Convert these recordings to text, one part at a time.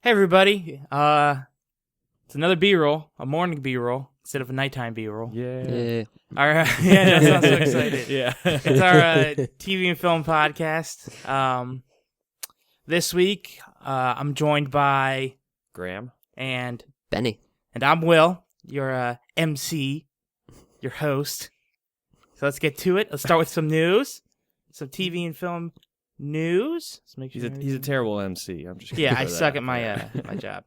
Hey everybody, it's another B-roll, a morning B-roll instead of a nighttime B-roll. Yeah. Our, yeah, that sounds so excited. Yeah. It's our TV and film podcast. This week, I'm joined by Graham. and Benny. I'm Will, your MC, your host. So let's get to it. Let's start with some news, some TV and film news. Let's make sure He's a terrible MC. I'm just I suck at my my job.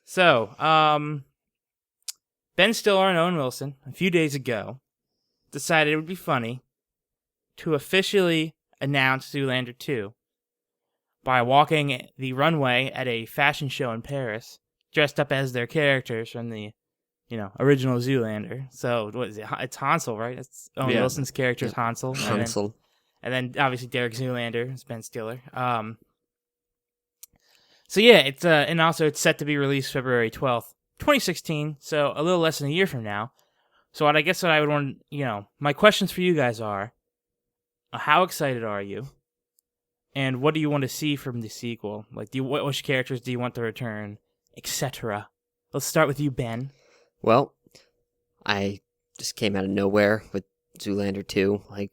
So, Ben Stiller and Owen Wilson, a few days ago, decided it would be funny to officially announce Zoolander 2 by walking the runway at a fashion show in Paris, dressed up as their characters from the, original Zoolander. So, what is it? It's Hansel, right? It's Owen Wilson's character is Hansel. Hansel. And then obviously Derek Zoolander is Ben Stiller. So yeah, it's and also it's set to be released February 12th, 2016. So a little less than a year from now. So what I would want, my questions for you guys are, how excited are you? And what do you want to see from the sequel? Like, which characters do you want to return, etc. Let's start with you, Ben. Well, I just came out of nowhere with Zoolander 2. Like,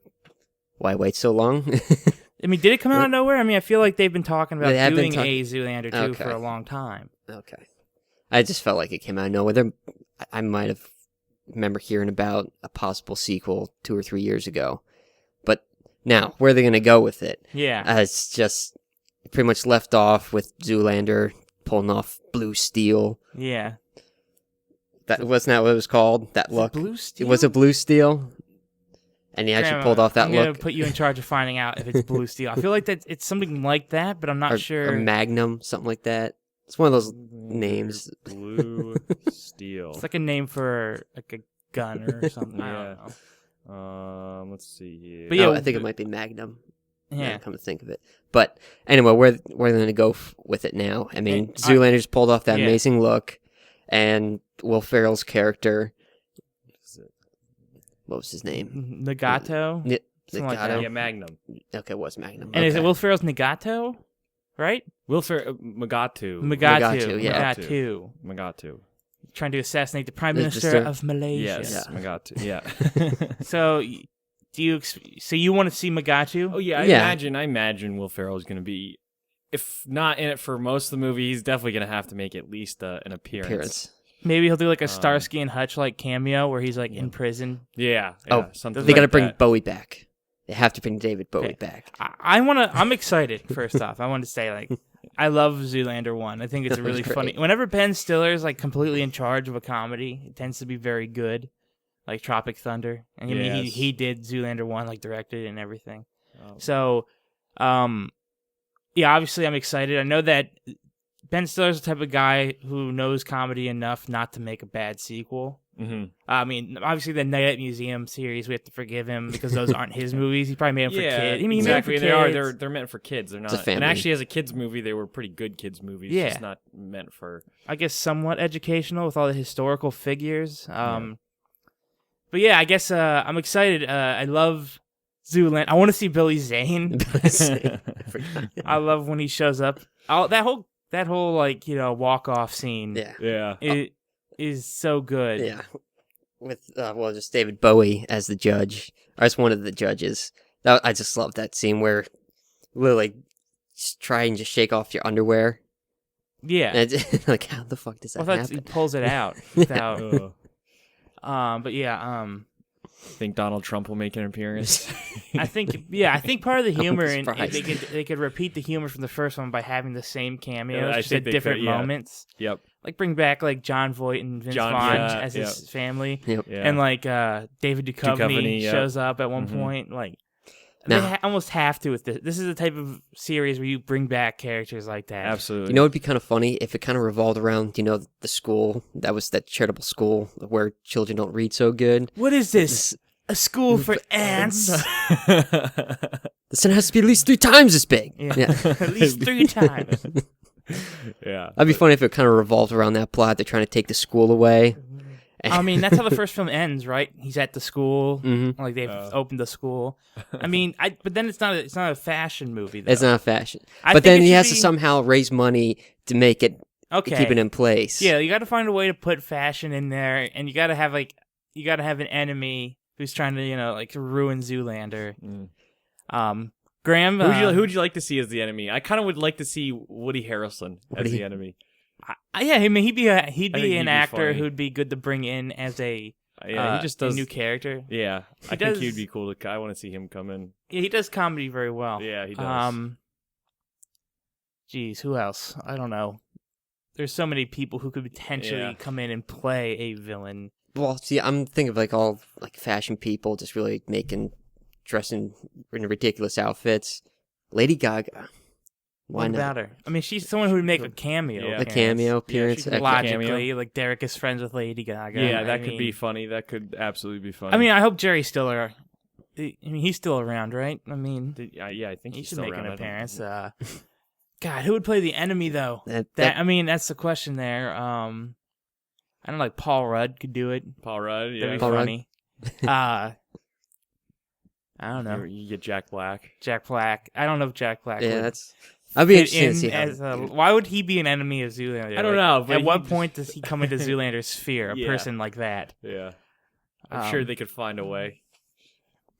why wait so long? I mean, did it come out of nowhere? I mean, I feel like they've been talking about doing a Zoolander 2 for a long time. Okay. I just felt like it came out of nowhere. I might have remember hearing about a possible sequel 2 or 3 years ago. But now, where are they going to go with it? Yeah. It's just pretty much left off with Zoolander pulling off Blue Steel. Yeah. That wasn't that what it was called? That look? Blue Steel? It was a Blue Steel? And he actually pulled off that I'm look. going to put you in charge of finding out if it's Blue Steel. I feel like that it's something like that, but I'm not sure. Or Magnum, something like that. It's one of those names. Blue Steel. It's like a name for like a gun or something. I don't know. Let's see here. But yeah, I think it might be Magnum. Yeah. Come to think of it. But anyway, where they're going to go with it now? I mean, Zoolander's pulled off that amazing look, and Will Ferrell's character. What was his name? Nagato? Nagato? Like that. Yeah, Magnum. Okay, it was Magnum. And is it Will Ferrell's Nagato? Right? Magatu. Magatu. Yeah. Magatu. Trying to assassinate the Prime Minister of Malaysia. Yes, Yeah. Magatu. Yeah. So, so you want to see Magatu? Oh yeah, I imagine Will Ferrell is going to be, if not in it for most of the movie, he's definitely going to have to make at least an appearance. Maybe he'll do like a Starsky and Hutch like cameo where he's like in prison. Yeah. Something. They got to bring Bowie back. They have to bring David Bowie back. I'm excited. First off, I want to say like I love Zoolander 1. I think it's really funny. Whenever Ben Stiller is like completely in charge of a comedy, it tends to be very good. Like Tropic Thunder, and he did Zoolander 1, like directed and everything. So, obviously I'm excited. I know that Ben Stiller's the type of guy who knows comedy enough not to make a bad sequel. Mm-hmm. I mean, obviously the Night at Museum series, we have to forgive him because those aren't his movies. He probably made them for kids. I mean, exactly. He made them for kids. They're meant for kids. They're not. And actually, as a kids movie, they were pretty good kids movies. Yeah. Just not meant for. I guess somewhat educational with all the historical figures. But yeah, I guess I'm excited. I love Zoolander. I want to see Billy Zane. I love when he shows up. That whole like walk off scene. Yeah. It is so good. Yeah. With just David Bowie as the judge, or as one of the judges. I just love that scene where Lily just try and just shake off your underwear. Yeah. And like, how the fuck does that happen? He pulls it out without. But yeah. Think Donald Trump will make an appearance? I think part of the humor, and they could repeat the humor from the first one by having the same cameos, just at different moments. Yep. Like bring back like John Voight and Vince Vaughn as his family, and like David Duchovny shows up at one point. Like they almost have to with this. This is the type of series where you bring back characters like that. Absolutely. It'd be kind of funny if it kind of revolved around the school that charitable school where children don't read so good. What is this? A school for ants? The sun has to be at least 3 times as big. Yeah. At least 3 times. Yeah. That'd be funny if it kind of revolved around that plot. They're trying to take the school away, I mean, that's how the first film ends, right? He's at the school, Mm-hmm. like they've opened the school. I mean, but then it's not a fashion movie, though. It's not fashion. I But think then it he should has to be- somehow raise money to make it, Okay. keep it in place. Yeah, you got to find a way to put fashion in there, and you got to have an enemy who's trying to like ruin Zoolander. Graham, Who would you like to see as the enemy? I kind of would like to see Woody Harrelson as the enemy. yeah, I mean he'd be think he'd an be actor funny. who'd be good to bring in as a Yeah, he just does a new character. Yeah, I does- think he'd be cool. I want to see him come in. Yeah, he does comedy very well. Yeah, he does. Geez, who else? I don't know. There's so many people who could potentially come in and play a villain. Well, see, I'm thinking of like all like fashion people just really dressing in ridiculous outfits. Lady Gaga. Why What not? about her? I mean, she's someone who would make a cameo. Yeah. A appearance. cameo appearance. she could Logically, cameo. like Derek is friends with Lady Gaga. Yeah, that I could mean- be funny. That could absolutely be funny. I mean, I hope Jerry Stiller. I mean, he's still around, right? I mean, yeah, I think he he's should still make around. an I don't- appearance. God, who would play the enemy though? I mean, that's the question there. I don't know, like Paul Rudd could do it. Paul Rudd. Yeah, That'd be Paul Rudd. funny. I don't know. You get Jack Black. Jack Black. I don't know if Jack Black. Yeah, would that's. I'd be fit interested to in see how. why would he be an enemy of Zoolander? I don't know, but At what he point does he come into Zoolander's sphere? A Yeah. person like that. Yeah, I'm sure Um, they could find a way.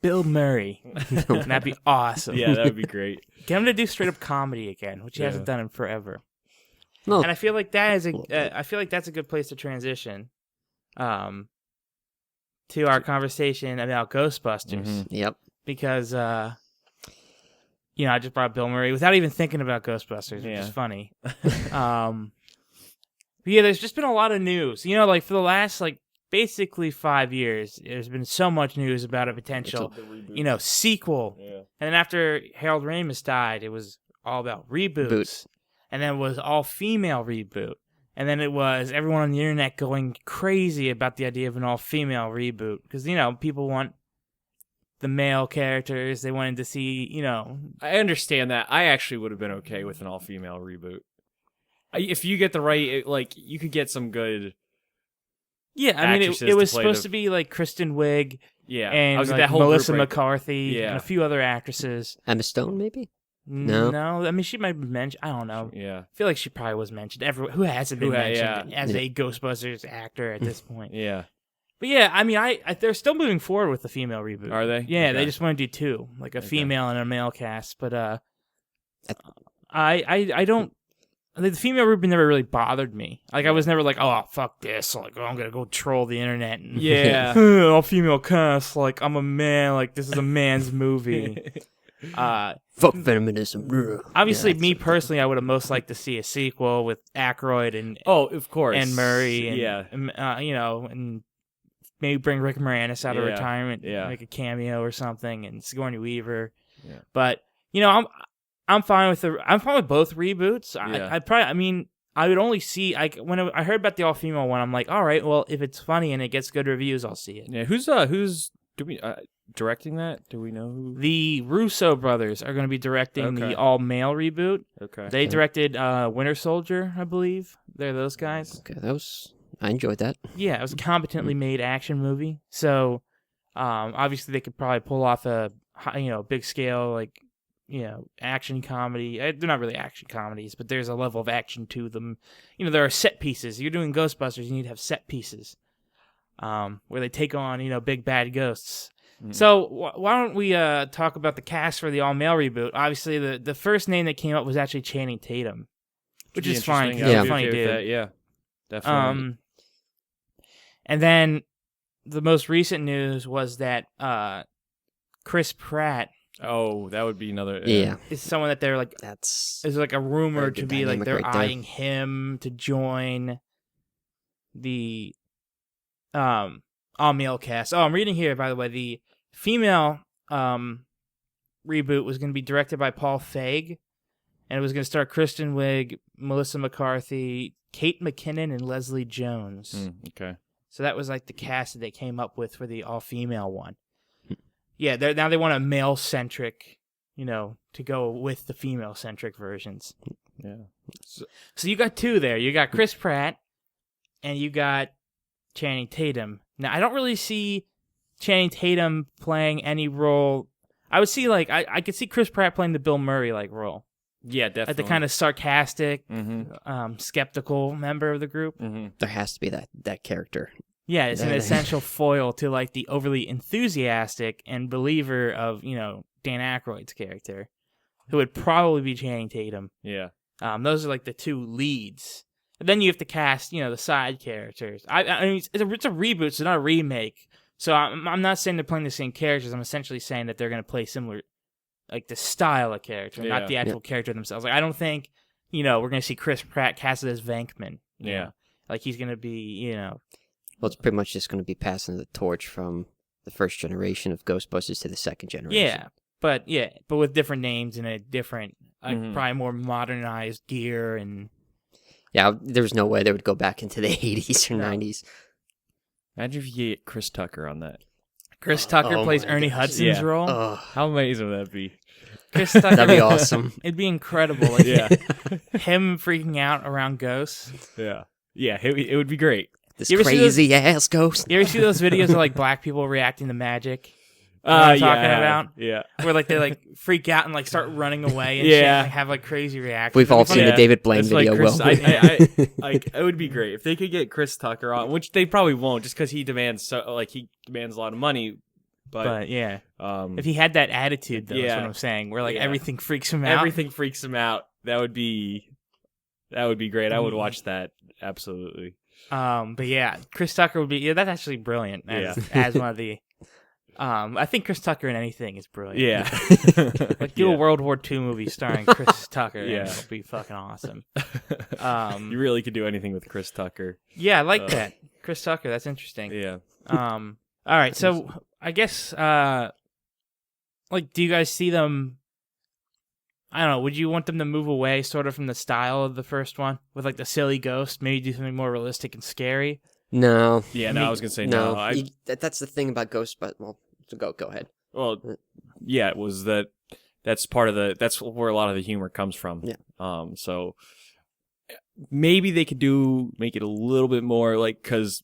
Bill Murray. That'd be awesome. Yeah, that would be great. Get him to do straight up comedy again, which he Yeah. hasn't done in forever. No, And I feel like that is I feel like that's a good place to transition, to our conversation about Ghostbusters Mhm. yep. because I just brought up Bill Murray without even thinking about Ghostbusters, which Yeah. is funny. But yeah, there's just been a lot of news. Like for the last basically 5 years, there's been so much news about a potential sequel. Yeah. And then after Harold Ramis died, it was all about reboots. And then it was all-female reboot. And then it was everyone on the internet going crazy about the idea of an all-female reboot. Because, people want the male characters. They wanted to see, I understand that. I actually would have been okay with an all-female reboot. If you get the right, you could get some good. Yeah, I mean, actresses it to was play supposed the- to be like Kristen Wiig Yeah, and I was like, that whole Melissa group right- McCarthy Yeah. and a few other actresses. Emma Stone, maybe. No. No, I mean, she might be mentioned. I don't know. Yeah, I feel like she probably was mentioned. Who hasn't been Who ha- mentioned yeah. as a Ghostbusters actor at this point? yeah. But yeah, I mean, they're still moving forward with the female reboot. Are they? Yeah, they Okay. just want to do two, like a Okay. female and a male cast. But I don't. The female reboot never really bothered me. Like I was never like, oh fuck this. Like I'm gonna go troll the internet. And, Yeah. all female cast. Like I'm a man. Like this is a man's movie. Fuck feminism. Obviously, Yeah, me it's- personally, I would have most liked to see a sequel with Aykroyd and Oh, of course. and Murray, and, yeah, and maybe bring Rick Moranis out of Yeah, retirement, yeah. make a cameo or something, and Sigourney Weaver. Yeah. But I'm fine with both reboots. Yeah. I would only see when I heard about the all female one, I'm like, all right, well, if it's funny and it gets good reviews, I'll see it. yeah. Who's directing that? Do we know who? The Russo brothers are going to be directing Okay. the all male reboot. Okay. They Okay. directed Winter Soldier, I believe. They're those guys. Okay, I enjoyed that. Yeah, it was a competently made action movie. So, obviously, they could probably pull off a big scale action comedy. They're not really action comedies, but there's a level of action to them. There are set pieces. You're doing Ghostbusters, you need to have set pieces, where they take on big bad ghosts. Mm. So why don't we talk about the cast for the all male reboot? Obviously, the first name that came up was actually Channing Tatum, which Be is fine. interesting. He's Yeah. a funny I'd be okay with dude. that, yeah, definitely. And then the most recent news was that Chris Pratt Oh, that would be another. Yeah, is someone that they're like. that's Is like a rumor Very to good be like dynamic they're right there. eyeing him to join the all male cast. Oh, I'm reading here, by the way. The female reboot was going to be directed by Paul Feig, and it was going to star Kristen Wiig, Melissa McCarthy, Kate McKinnon, and Leslie Jones. Okay. So that was like the cast that they came up with for the all-female one. Yeah, now they want a male-centric, to go with the female-centric versions. Yeah. So you got two there. You got Chris Pratt, and you got Channing Tatum. Now, I don't really see Channing Tatum playing any role. I would see, like, I could see Chris Pratt playing the Bill Murray-like role. Yeah, definitely. Like the kind of sarcastic, Mm-hmm. skeptical member of the group. Mm-hmm. There has to be that character. Yeah, it's an essential foil to, like, the overly enthusiastic and believer of, Dan Aykroyd's character, who would probably be Channing Tatum. Yeah. Those are, like, the two leads. And then you have to cast, the side characters. I mean, it's a reboot, so not a remake. So I'm not saying they're playing the same characters. I'm essentially saying that they're going to play similar, like, the style of character, not the actual character themselves. Like, I don't think, we're going to see Chris Pratt casted as Venkman. You know? Like, he's going to be, Well, it's pretty much just going to be passing the torch from the first generation of Ghostbusters to the second generation. Yeah, but with different names and a different, probably more modernized gear and. Yeah, there's no way they would go back into the 80s or 90s. Imagine if you get Chris Tucker on that. Chris Tucker plays Ernie Hudson's role. How amazing would that be? Chris Tucker. That'd be awesome. It'd be incredible. Like, Yeah. him freaking out around ghosts. Yeah. Yeah, it would be great. This crazy ass ghost. You ever see those videos of, like, black people reacting to magic? You know what I'm talking about? Yeah. Where, like, they, like, freak out and, like, start running away and Yeah. shit and, like, have, like, crazy reactions. We've all seen the David Blaine video. Like, it would be great if they could get Chris Tucker on, which they probably won't, just because he demands a lot of money. But yeah, if he had that attitude, though, that's what I'm saying, where, like, everything freaks him out. Everything freaks him out. That would be great. I would watch that absolutely. But yeah, Chris Tucker would be. That's actually brilliant. As one of the. I think Chris Tucker in anything is brilliant. Yeah. Like, do a World War II movie starring Chris Tucker. Yeah. And it'll be fucking awesome. You really could do anything with Chris Tucker. Yeah, I like that. Chris Tucker, that's interesting. Yeah. All right, so I guess, like, do you guys see them? I don't know. Would you want them to move away sort of from the style of the first one with, like, the silly ghost? Maybe do something more realistic and scary? No. Yeah, I was going to say no. That's the thing about Ghostbusters. Well, so go ahead. Well, yeah, it was that's where a lot of the humor comes from. Yeah. So maybe they could make it a little bit more like, because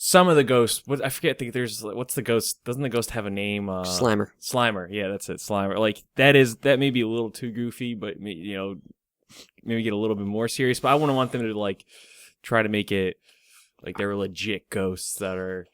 some of the ghosts, I forget, I think there's, what's the ghost? Doesn't the ghost have a name? Slimer. Slimer. Yeah, that's it. Slimer. Like, that may be a little too goofy, but, maybe get a little bit more serious. But I wouldn't want them to, like, try to make it like they're legit ghosts that are.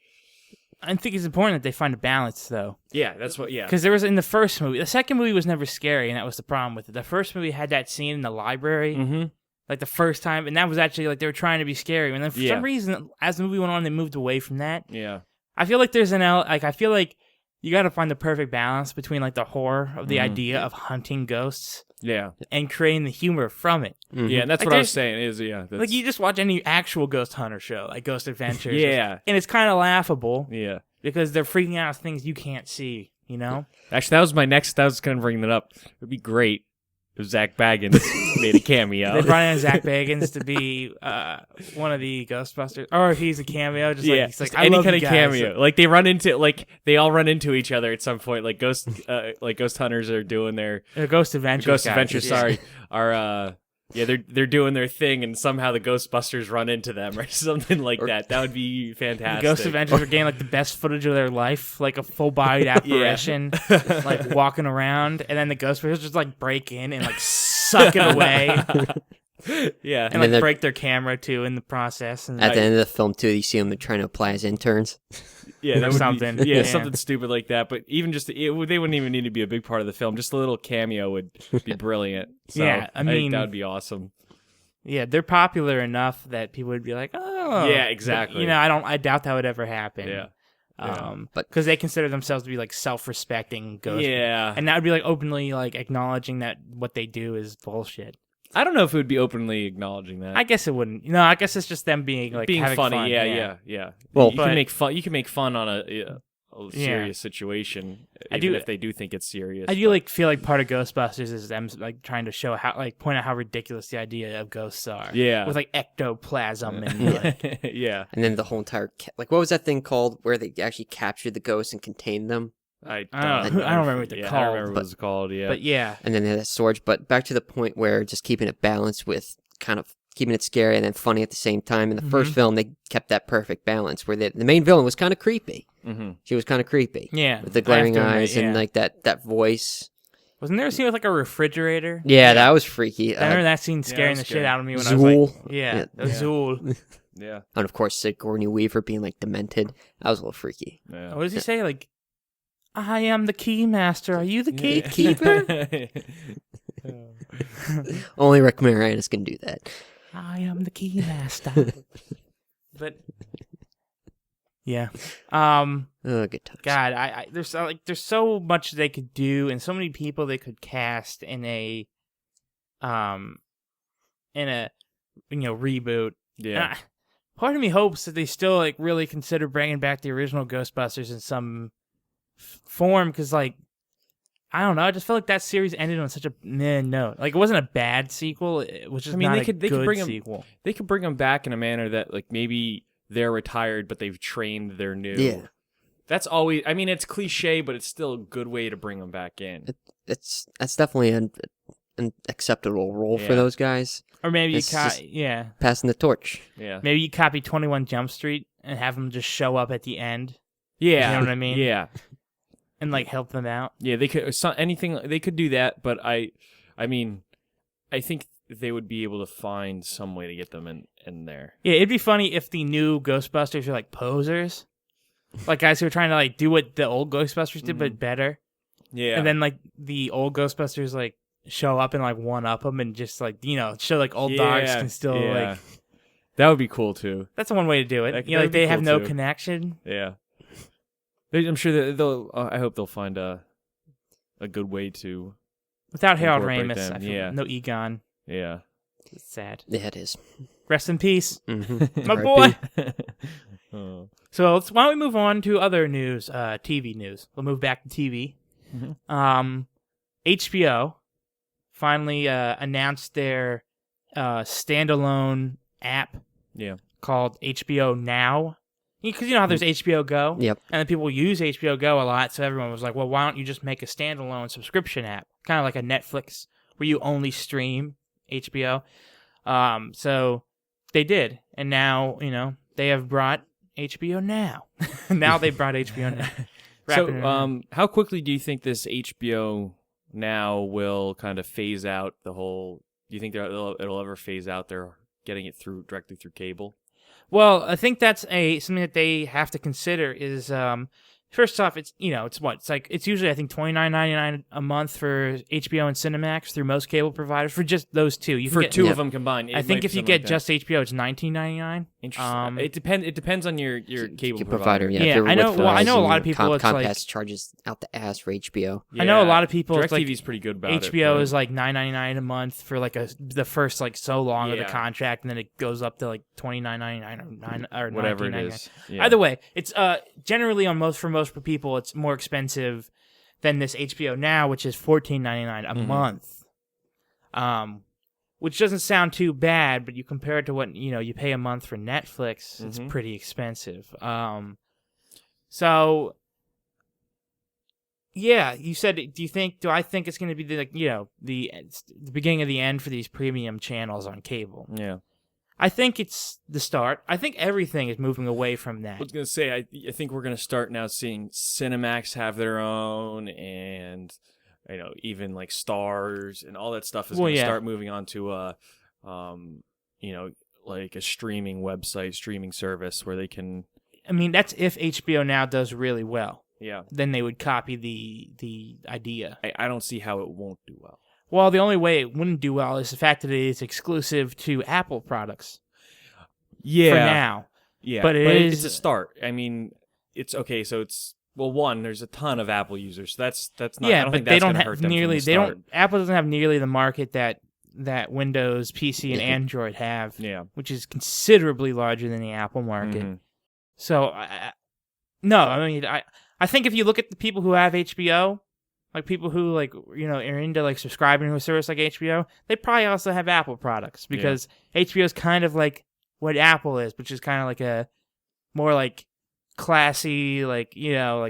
I think it's important that they find a balance, though. Yeah, that's what. Yeah, because there was in the first movie. The second movie was never scary, and that was the problem with it. The first movie had that scene in the library, like the first time, and that was actually like they were trying to be scary. And then for some reason, as the movie went on, they moved away from that. Yeah, I feel like I feel like you got to find the perfect balance between, like, the horror of the idea of hunting ghosts. Yeah, and creating the humor from it. Yeah, and that's like, what I was saying is, like, you just watch any actual ghost hunter show, like Ghost Adventures. Yeah. And it's kind of laughable. Yeah. Because they're freaking out at things you can't see, Actually, that was my next, I was going to bring that up. It would be great if Zach Baggins made a cameo. They brought in Zach Baggins to be one of the Ghostbusters. Or if he's a cameo, he's like, any kind of cameo. Like, they all run into each other at some point. Like, ghost hunters are doing their Ghost Adventures. Sorry, are they're doing their thing, and somehow the Ghostbusters run into them or something like that. That would be fantastic. The Ghost Adventures are getting, like, the best footage of their life, like a full-bodied apparition, like walking around, and then the Ghostbusters just, like, break in and, like, suck it away. Yeah, and like break their camera too in the process. And at the end of the film too, you see them trying to apply as interns. Yeah, that would something. Be, something stupid like that. But even just they wouldn't even need to be a big part of the film. Just a little cameo would be brilliant. So I mean that would be awesome. Yeah, they're popular enough that people would be like, oh, yeah, exactly. But, I doubt that would ever happen. Yeah. But because they consider themselves to be like self-respecting ghosts. Yeah, and that would be like openly like acknowledging that what they do is bullshit. I don't know if it would be openly acknowledging that. I guess it wouldn't. No, I guess it's just them being like being having funny. Fun. Yeah. Well, you can make fun. You can make fun on a serious situation, even if they do think it's serious. I do like feel like part of Ghostbusters is them like trying to show how point out how ridiculous the idea of ghosts are. Yeah, with like ectoplasm and like, yeah, and then the whole entire what was that thing called where they actually captured the ghosts and contained them? I don't remember what they're called. I don't remember what it was called. Yeah, but yeah, and then they had storage. But back to the point where just keeping it balanced with kind of keeping it scary and then funny at the same time. In the first film, they kept that perfect balance where the main villain was kind of creepy. Mm-hmm. She was kind of creepy. Yeah. With the glaring I have to eyes admit, and like that voice. Wasn't there a scene with like a refrigerator? Yeah, that was freaky. I remember that scene scaring was the shit scary. out of me when I was like, Zool. yeah. Yeah. Zool. Yeah. And of course, Sigourney Weaver being like demented. That was a little freaky. Yeah. What does he say? Like, I am the key master. Are you the Yeah. gatekeeper? Only Rick Moranis can do that. I am the key master. But yeah, Oh, good times. God, there's so much they could do, and so many people they could cast in a reboot. Yeah. Part of me hopes that they still like really consider bringing back the original Ghostbusters in some form, because like I don't know, I just felt like that series ended on such a meh note. Like it wasn't a bad sequel, it was just not they a could good bring 'em- sequel. They could bring them back in a manner that like maybe they're retired, but they've trained their new. Yeah. That's always. I mean, it's cliche, but it's still a good way to bring them back in. That's definitely an acceptable role for Yeah. those guys. Or maybe It's just- yeah, Passing the torch. Yeah. maybe you copy 21 Jump Street and have them just show up at the end Yeah. You know what I mean? Yeah. and like help them out. Yeah. They could anything. They could do that, but I mean, I think they would be able to find some way to get them in there. Yeah, it'd be funny if the new Ghostbusters are like posers, like guys who are trying to like do what the old Ghostbusters did but better. Yeah. And then like the old Ghostbusters like show up and like one up them and just like show like old dogs can still like. That would be cool too. That's one way to do it. That Like would be they have cool, no too. connection. Yeah. I'm sure that they'll. I hope they'll find a good way to. Without Harold Incorporate Ramis, them, I feel yeah. no Egon. Yeah. It's sad. Yeah, it is. Rest in peace, Mm-hmm. my R.I.P. boy. Oh. So why don't we move on to other news, TV news. We'll move back to TV. Mhm. HBO finally announced their standalone app Yeah. called HBO Now. Because you know how there's HBO Go? Yep. And then people use HBO Go a lot, so everyone was like, well, why don't you just make a standalone subscription app? Kind of like a Netflix where you only stream HBO. So they did. And now, they have brought HBO Now. Now they brought HBO Now. Wrapping it around. So, how quickly do you think this HBO Now will kind of phase out the whole? Do you think it'll ever phase out their getting it directly through cable? Well, I think that's something that they have to consider is first off, it's it's usually I think $29.99 a month for HBO and Cinemax through most cable providers for just those two. You can For get, two of them combined, I think if you get just HBO, it's $19.99. interesting. It depends on your cable provider. Yeah, Yeah, if you're I know- with well, I know a Verizon, lot of people, it's Comcast like- charges out the ass for HBO. I know a lot of people, it's like DirecTV's pretty good about it. HBO but- is like $9.99 a month for like the first like so long of the Yeah. contract, and then it goes up to like $29.99 or whatever it $19.99. is. Yeah. Either way, it's generally for most people, it's more expensive than this HBO Now, which is $14.99 a month. Which doesn't sound too bad, but you compare it to what you pay a month for Netflix, it's pretty expensive. So yeah, you said. Do I think it's going to be the beginning of the end for these premium channels on cable? Yeah. I think it's the start. I think everything is moving away from that. I was gonna say, I think we're gonna start now seeing Cinemax have their own, and even like Stars and all that stuff is gonna start moving on to like a streaming website, streaming service where they can. I mean, that's if HBO Now does really well. Yeah. Then they would copy the idea. I don't see how it won't do well. Well, the only way it wouldn't do well is the fact that it is exclusive to Apple products. Yeah. For now. Yeah. But it's a start. I mean, it's okay. So it's there's a ton of Apple users. So that's not. Yeah, I don't but think they that's don't gonna have hurt them nearly. from the They start. don't. Apple doesn't have nearly the market that Windows, PC, and Android have. Yeah. Which is considerably larger than the Apple market. Mhm. So, I think if you look at the people who have HBO, like people who are into like subscribing to a service like HBO, they probably also have Apple products because HBO is kind of like what Apple is, which is kind of like a more like classy, like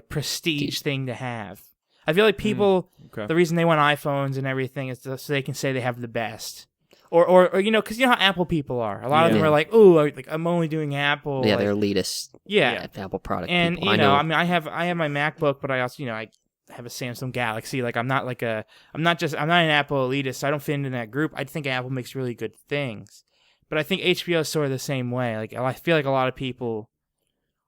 prestige thing to have. I feel like people, Okay. the reason they want iPhones and everything is so they can say they have the best. or because you know how Apple people are. A lot of them Yeah. are like, "Oh, like I'm only doing Apple." Yeah, like, they're elitist. yeah. Apple product And people. I mean, I have my MacBook, but I also I have a Samsung Galaxy. Like I'm not an Apple elitist. So I don't fit into that group. I think Apple makes really good things, but I think HBO is sort of the same way. Like I feel like a lot of people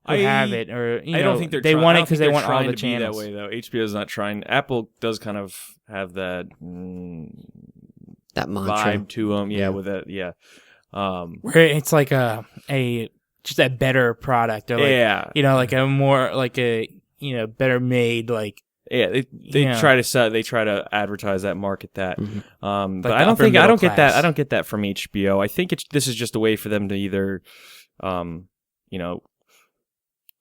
who have it, or I don't think they want it because they want all the to be channels. that way though. HBO is not trying. Apple does kind of have that that mantra. vibe to them. Yeah, Yeah. with that. Yeah. Where it's like just a better product, or like, yeah. like a more like a better made, like Yeah, they try to advertise that, market that. Mhm. But the I don't upper think I middle don't get class. that. I don't get that from HBO. I think this is just a way for them to either,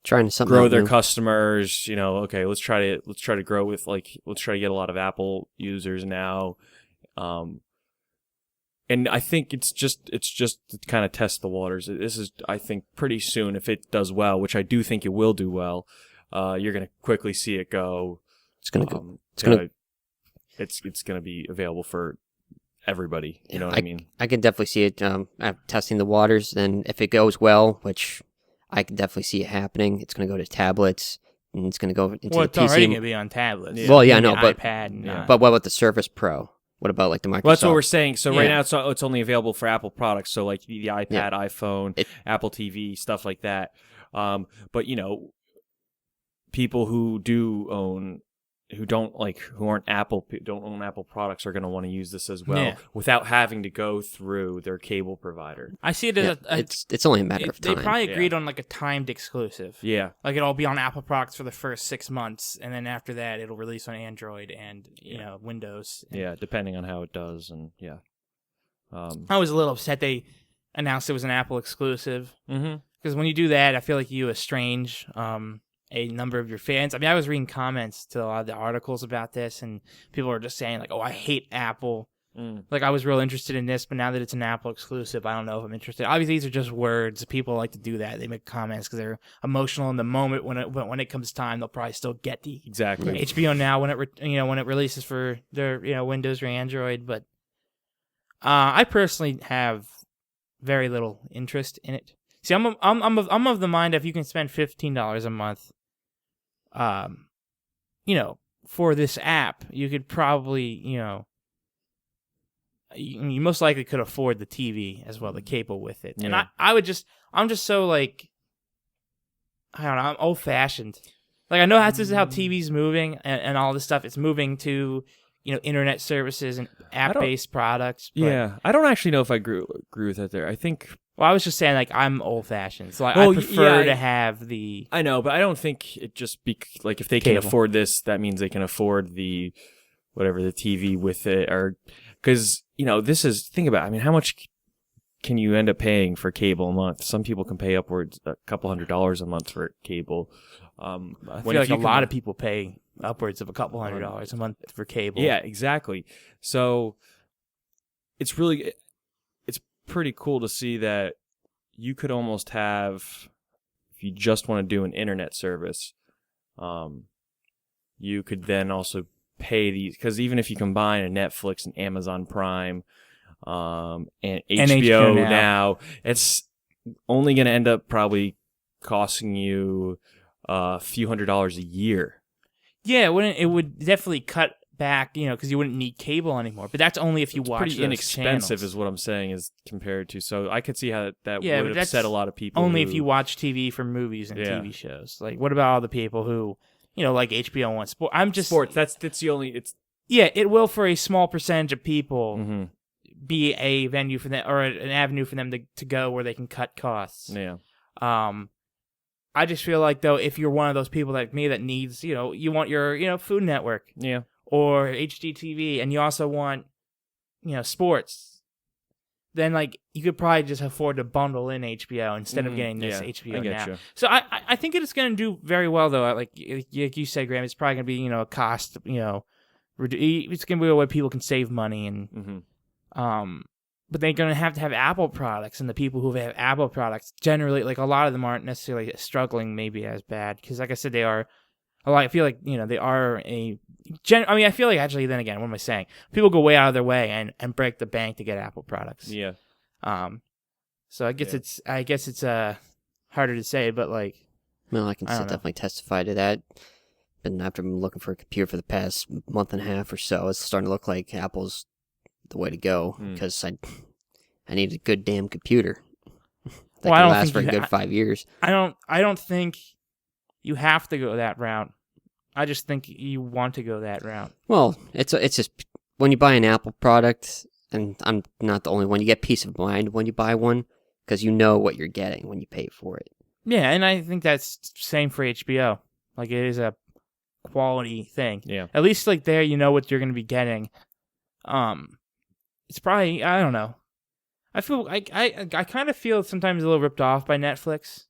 Trying to something grow out their new. customers. Okay, let's try to grow with let's try to get a lot of Apple users now. And I think it's just to kind of test the waters. This is, I think, pretty soon, if it does well, which I do think it will do well, you're going to quickly see it go. It's gonna go. It's gonna be available for everybody. You know what I mean? I can definitely see it. I'm testing the waters, and if it goes well, which I can definitely see it happening, it's gonna go to tablets, and it's gonna go into well, the it's already PC. gonna be on tablets. Well, yeah, I Maybe know, but iPad. And, yeah. But what about the Surface Pro? What about like the Microsoft? Well, that's what we're saying. So right Yeah. now it's only available for Apple products. So like the iPad, iPhone, Apple TV, stuff like that. But people who don't own Apple products are going to want to use this as well, Yeah. without having to go through their cable provider. I see it Yeah, as it's only a matter of they time. probably Yeah. agreed on like a timed exclusive. Yeah. Like it'll be on Apple products for the first 6 months, and then after that, it'll release on Android and Windows. Yeah, depending on how it does, and yeah. I was a little upset they announced it was an Apple exclusive, Mm-hmm. because when you do that, I feel like you estrange a number of your fans. I mean, I was reading comments to a lot of the articles about this, and people were just saying like, "Oh, I hate Apple." Like I was real interested in this, but now that it's an Apple exclusive, I don't know if I'm interested. Obviously, these are just words. People like to do that. They make comments because they're emotional in the moment. When it comes time, they'll probably still get the Exactly. HBO Now when it releases for their Windows or Android. But I personally have very little interest in it. See, I'm of the mind if you can spend $15 a month, for this app, you could probably you most likely could afford the TV as well, the cable with it. And Yeah. I'm just so like, I don't know, I'm old fashioned. Like I know this is how TV's moving and all this stuff. It's moving to internet services and app based products. But, Yeah, I don't actually know if I agree with that there. I think. Well, I was just saying like I'm old fashioned, so like, Well, I prefer yeah, to have the. I know, but I don't think it just like if they can Cable. afford this, that means they can afford the TV with it, or because this is, think about it, I mean, how much can you end up paying for cable a month? Some people can pay upwards a couple $100 a month for cable. I feel like a lot of people pay upwards of a couple $100 a month for cable. Yeah, exactly. So it's pretty cool to see that you could almost have, if you just want to do an internet service, you could then also pay these, because even if you combine a Netflix and Amazon Prime and HBO now, it's only going to end up probably costing you a few $100s a year. Yeah, it would definitely cut back, because you wouldn't need cable anymore. But that's only if you watch Pretty those inexpensive channels. is what I'm saying, is compared to. So I could see how that Yeah, would but upset that's a lot of people. Only if you watch TV for movies and Yeah. TV shows. Like, what about all the people who, like HBO and sport? I'm just sports. That's the only. It's yeah. It will for a small percentage of people mm-hmm. be a venue for them or an avenue for them to go where they can cut costs. Yeah. I just feel like though, if you're one of those people like me that needs, you want your Food Network Yeah. or HGTV, and you also want, sports, then like you could probably just afford to bundle in HBO instead of getting this HBO I get Now. you. So I think it's going to do very well though. Like you said, Graham, it's probably going to be a cost. It's going to be a way people can save money and Mm-hmm. But they're going to have Apple products, and the people who have Apple products generally, like a lot of them aren't necessarily struggling maybe as bad because, like I said, they are. I feel like they are a I mean, I feel like actually, then again, what am I saying? People go way out of their way and break the bank to get Apple products. Yeah. So I guess it's harder to say, but like, Well, I can I don't know. definitely testify to that. And after been looking for a computer for the past month and a half or so, it's starting to look like Apple's the way to go because I need a good damn computer that Well, I can don't last think for a you good 5 years. I don't think you have to go that route. I just think you want to go that route. Well, it's just when you buy an Apple product, and I'm not the only one, you get peace of mind when you buy one because you know what you're getting when you pay for it. Yeah, and I think that's same for HBO. Like, it is a quality thing. Yeah. At least like there, you know what you're going to be getting. It's probably, I don't know. I kind of feel sometimes a little ripped off by Netflix.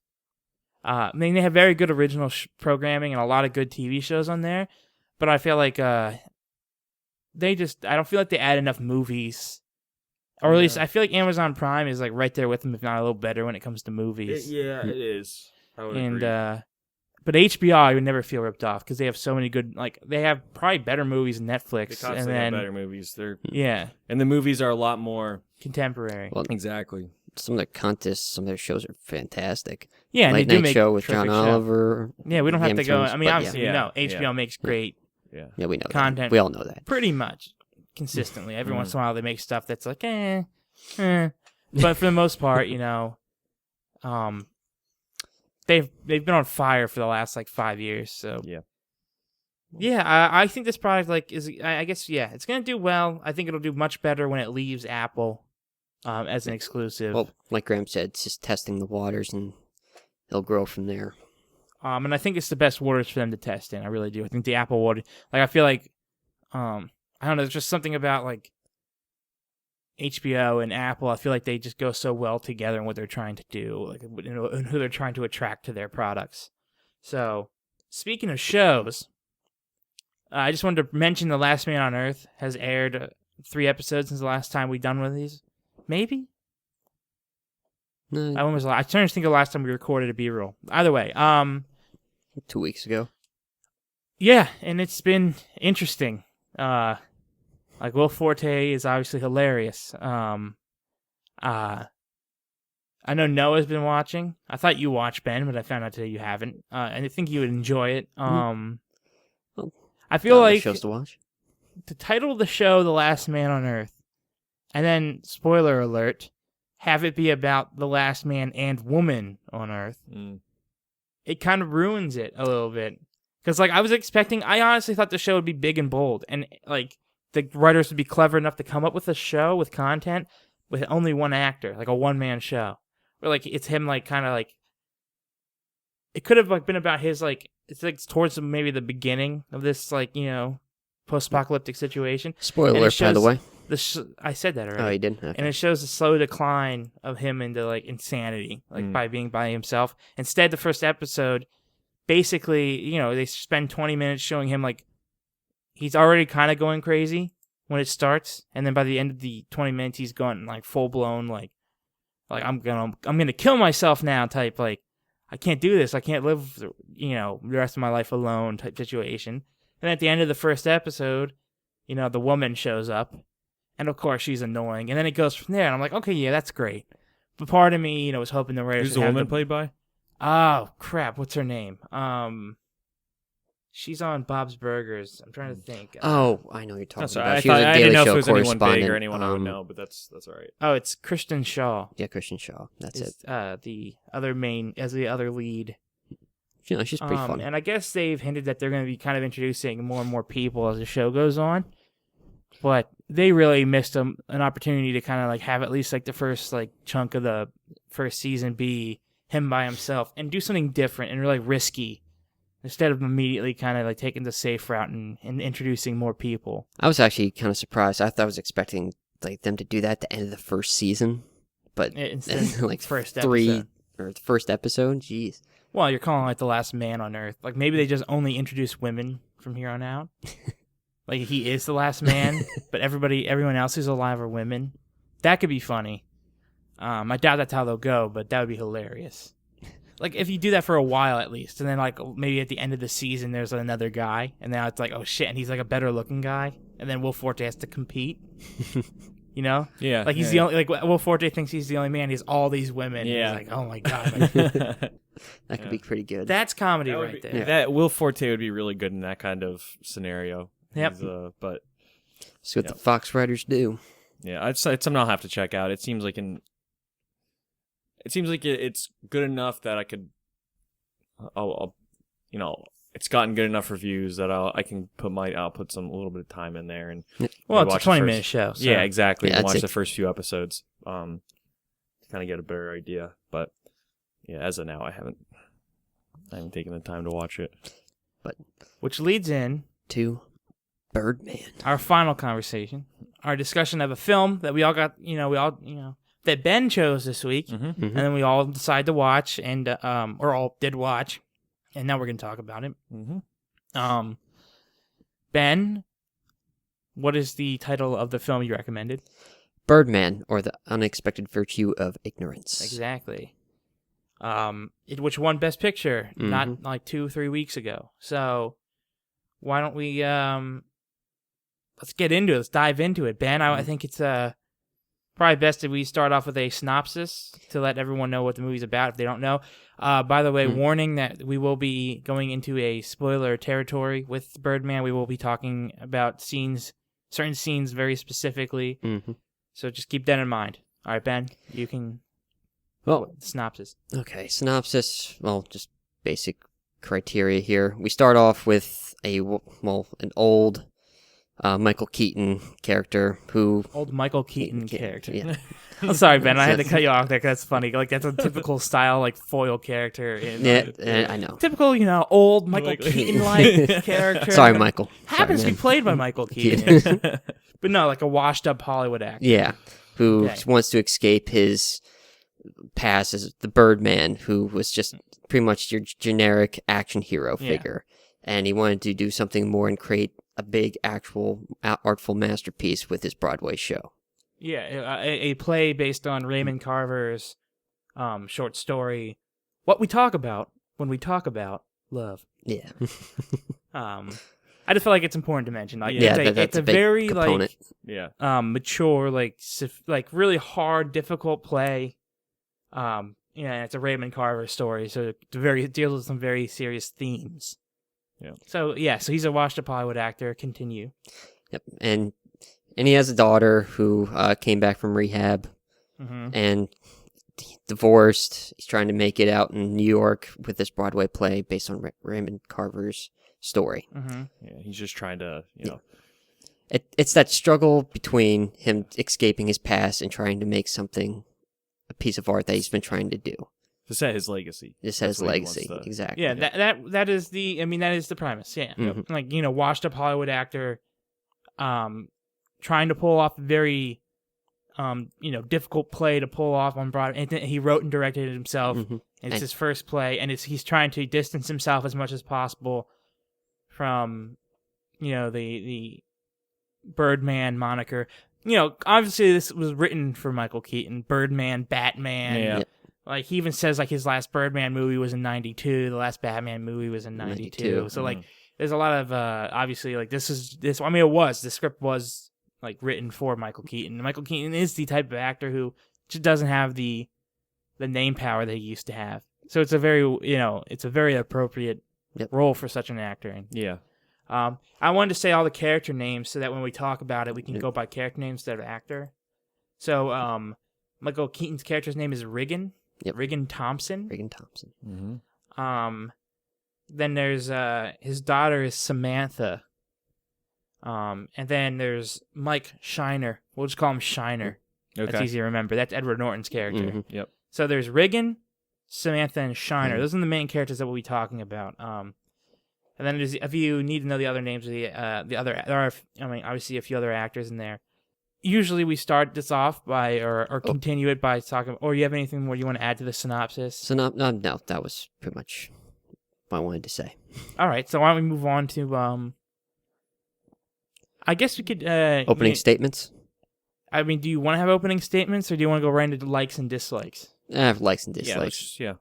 I mean, they have very good original programming and a lot of good TV shows on there, but I feel like I don't feel like they add enough movies. Or at least I feel like Amazon Prime is like right there with them, if not a little better when it comes to movies. It is. I would And agree. but HBO, I would never feel ripped off because they have so many good, like, they have probably better movies than They Netflix, constantly and have then better movies. yeah, And the movies are a lot more. contemporary. Well, Exactly. some of their contests, some of their shows are fantastic. Yeah, and Late they do Night make Show with John terrific show. Oliver. Yeah, we don't have Game to of go. Thrones, I mean, but obviously, yeah. we know Yeah. HBO makes great Yeah. Yeah, we know content. that. We all know that. pretty much consistently. Every Mm-hmm. once in a while, they make stuff that's like, but for the most part, they've been on fire for the last like 5 years. So yeah, I think this product I guess it's gonna do well. I think it'll do much better when it leaves Apple as an exclusive. Well, like Graham said, it's just testing the waters and it'll grow from there. And I think it's the best waters for them to test in. I really do. I think the Apple water, like, I feel like, I don't know, there's just something about like HBO and Apple. I feel like they just go so well together in what they're trying to do, like, and who they're trying to attract to their products. So, speaking of shows, I just wanted to mention The Last Man on Earth has aired 3 episodes since the last time we done one of these. Maybe? No, I'm trying to think of the last time we recorded a B-roll. Either way, 2 weeks ago. yeah, and it's been interesting. Like, Will Forte is obviously hilarious. I know Noah's been watching. I thought you watched, Ben, but I found out today you haven't. And I think you would enjoy it. Well, I feel like shows to watch. the title of the show, The Last Man on Earth, and then, spoiler alert, have it be about the last man and woman on Earth. It kind of ruins it a little bit. Because, like, I honestly thought the show would be big and bold, and, like, the writers would be clever enough to come up with a show with content with only one actor, like a one-man show. Where, like, it's him, like, kind of, like, it could have, like, been about his, like, it's, like, towards maybe the beginning of this, like, post-apocalyptic situation. Spoiler And it alert, by the shows- way. I said that already. Oh, you did? Okay. And it shows the slow decline of him into, like, insanity, like, by being by himself. Instead, the first episode, basically, they spend 20 minutes showing him, like, he's already kind of going crazy when it starts, and then by the end of the 20 minutes, he's gone, like, full-blown, like I'm gonna kill myself now type, like, I can't do this, I can't live, the rest of my life alone type situation. And at the end of the first episode, the woman shows up, and of course she's annoying, and then it goes from there, and I'm like, okay, yeah, that's great. But part of me, was hoping the writers Who's the would have woman played by? Oh, crap, what's her name? She's on Bob's Burgers. I'm trying to think. Oh, I know you're talking That's about. all right. She was a I Daily didn't know if Show it was anyone correspondent. big or anyone I would know, but that's all right. Oh, it's Kristen Shaw. Yeah, Kristen Shaw. That's Is, it. the other lead. She's pretty funny. And I guess they've hinted that they're going to be kind of introducing more and more people as the show goes on. But they really missed an opportunity to kind of like have at least like the first like chunk of the first season be him by himself and do something different and really risky instead of immediately kind of like taking the safe route and introducing more people. I was actually kind of surprised. I was expecting like them to do that at the end of the first season, but Instead, like first 3 episode. or the first episode. Jeez. Well, you're calling like the last man on Earth. Like maybe they just only introduce women from here on out. Like he is the last man, but everyone else who's alive are women. That could be funny. I doubt that's how they'll go, but that would be hilarious. like if you do that for a while at least, and then like maybe at the end of the season there's another guy, and now it's like, oh shit, and he's like a better looking guy, and then Will Forte has to compete. You know? Yeah. Like he's the only, like Will Forte thinks he's the only man. He's all these women. Yeah. And he's like, oh my god, like, That could be pretty good. that's comedy That would right be- there. That Will Forte would be really good in that kind of scenario. Yep. But See what the Fox writers do. yeah, it's something I'll have to check out. It seems like it's good enough that I could, I'll it's gotten good enough reviews that I'll put some a little bit of time in there and Well, it's a watch the 20-minute show. So. Yeah, exactly. Yeah, And I'd watch say- the first few episodes, to kind of get a better idea. But yeah, as of now, I haven't taken the time to watch it. Which leads in To Birdman. our final conversation, our discussion of a film that we all got, that Ben chose this week, Mm-hmm. and then we all decided to watch, and or all did watch, and now we're going to talk about it. Mm-hmm. Ben, what is the title of the film you recommended? Birdman, or the Unexpected Virtue of Ignorance. Exactly. Which won Best Picture not Mhm. like 2-3 weeks ago. So why don't we let's get into it. Let's dive into it. Ben, I think it's probably best if we start off with a synopsis to let everyone know what the movie's about if they don't know. By the way, warning that we will be going into a spoiler territory with Birdman. We will be talking about certain scenes very specifically. Mm-hmm. So just keep that in mind. All right, Ben, you can. Well, Synopsis. okay, synopsis. Well, just basic criteria here. We start off with an old Michael Keaton character who... Old Michael Keaton character. Yeah. I'm sorry, Ben. I had to cut you off there 'cause that's funny. Like that's a typical style, like foil character. I know. Typical, old Michael Michael- Keaton-like character. Sorry, Michael. Happens Sorry, to be man. played by Michael Keaton, Keaton. but no, like a washed-up Hollywood actor. Yeah, who Okay. wants to escape his past as the Birdman, who was just pretty much your generic action hero Yeah. figure. And he wanted to do something more and create a big, actual, artful masterpiece with his Broadway show. Yeah, a play based on Raymond Carver's short story, What We Talk About When We Talk About Love. Yeah. I just feel like it's important to mention. Like, Yeah, it's that's a a big very component. Yeah. mature, like really hard, difficult play. And it's a Raymond Carver story, so it deals with some very serious themes. Yeah. So he's a washed-up Hollywood actor. Continue. Yep. And he has a daughter who came back from rehab Mm-hmm. and divorced. He's trying to make it out in New York with this Broadway play based on Raymond Carver's story. Mm-hmm. Yeah. He's just trying to, It's that struggle between him escaping his past and trying to make something, a piece of art that he's been trying to do. to set his legacy. This has That's what he wants legacy, to- exactly. Yeah, that is the premise. Yeah, Mhm. like washed-up Hollywood actor, trying to pull off a very, difficult play to pull off on Broadway. And he wrote and directed it himself. Mhm. It's And- his first play, and he's trying to distance himself as much as possible from, the Birdman moniker. Obviously this was written for Michael Keaton. Birdman, Batman. Yeah. Like he even says like his last Birdman movie was in '92. The last Batman movie was in '92. 92. So like, there's a lot of obviously like the script was like written for Michael Keaton. Michael Keaton is the type of actor who just doesn't have the name power that he used to have. So it's a very appropriate Yep. role for such an actor. And Yeah. I wanted to say all the character names so that when we talk about it, we can go by character names instead of actor. So Michael Keaton's character's name is Riggin. Yep. Riggin Thompson. Regan Thompson. Mm-hmm. Then there's his daughter is Samantha. And then there's Mike Shiner. We'll just call him Shiner. Okay. That's easy to remember. That's Edward Norton's character. Mhm. Yep. So there's Riggin, Samantha, and Shiner. Mhm. Those are the main characters that we'll be talking about. And then there's, if you need to know the other names of the other, there are, obviously a few other actors in there. Usually we start this off by, or continue it by talking, or you have anything more you want to add to the synopsis? So no, that was pretty much what I wanted to say. All right, so why don't we move on to, I guess we could, Opening statements? do you want to have opening statements, or do you want to go right into likes and dislikes? Likes and Yeah. dislikes. Yeah.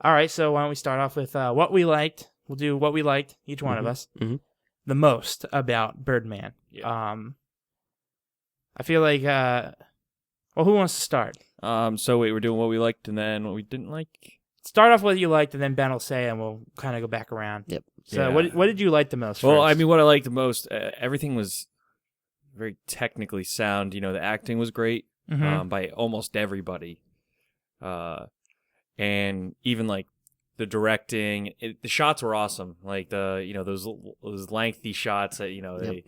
All right, so why don't we start off with what we liked? We'll do what we liked, each one of us, the most about Birdman. Yeah. I feel like, well, who wants to start? So wait, we're doing what we liked and then what we didn't like. Start off with what you liked, and then Ben will say, and we'll kind of go back around. Yep. So, Yeah. what did you like the most? Well, first? I mean, what I liked the most, everything was very technically sound. You know, the acting was great by almost everybody, and even like the directing, the shots were awesome. Like those lengthy shots that they.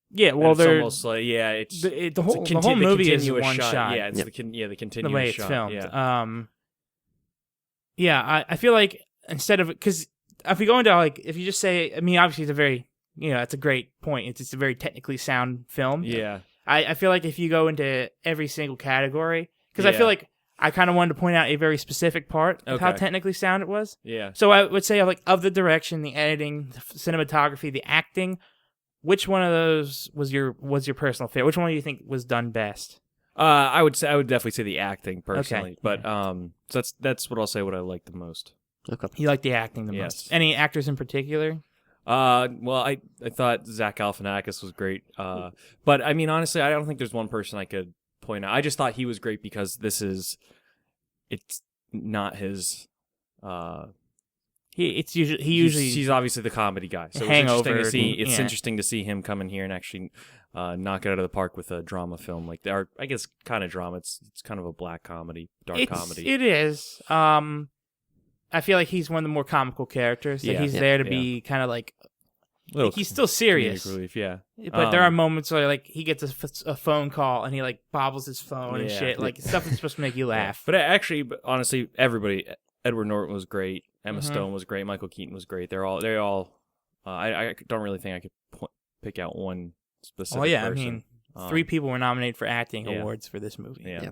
Yeah, well, it's they're almost like it's the it's whole the the whole movie is continuous one shot. Yeah, it's the continuous the way it's shot. filmed. Yeah. Yeah, I feel like instead of because if we go into like if you just say, I mean, obviously it's a very it's a great point. It's a very technically sound film. Yeah. I feel like if you go into every single category, because I feel like I kind of wanted to point out a very specific part of how technically sound it was. Yeah. So I would say like of the direction, the editing, the cinematography, the acting. Which one of those was your personal favorite? Which one do you think was done best? I would definitely say the acting personally, Okay. but so that's what I'll say. What I liked the most. Okay. You like the acting the Yes. most? Any actors in particular? Well, I thought Zach Galifianakis was great. But I mean, honestly, I don't think there's one person I could point out. I just thought he was great because it's not his. He usually he's obviously the comedy guy, so Hangover, it's interesting to see. It's yeah. interesting to see him come in here and actually knock it out of the park with a drama film like that. Or I guess kind of drama. It's kind of a black comedy, dark comedy. It is. I feel like he's one of the more comical characters. That he's there to be kind of like he's still serious. Comedic relief, yeah. But there are moments where like he gets a phone call and he like bobbles his phone and Yeah. shit, like stuff that's supposed to make you laugh. But actually, honestly, everybody. Edward Norton was great. Emma Stone was great. Michael Keaton was great. They're all. I don't really think I could pick out one specific. Oh yeah, person. I mean, 3 people were nominated for acting yeah. awards for this movie. Yeah.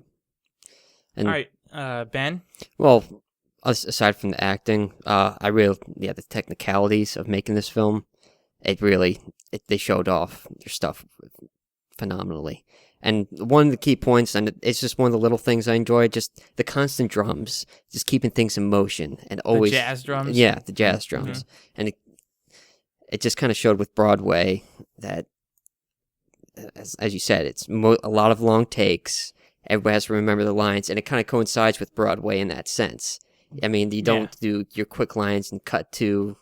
And, All right, Ben. Well, aside from the acting, the technicalities of making this film, they showed off their stuff phenomenally. And one of the key points, and it's just one of the little things I enjoy, just the constant drums, just keeping things in motion and always The jazz drums. Yeah, the jazz drums, and it just kind of showed with Broadway that, as you said, it's a lot of long takes. Everybody has to remember the lines, and it kind of coincides with Broadway in that sense. I mean, you don't do your quick lines and cut to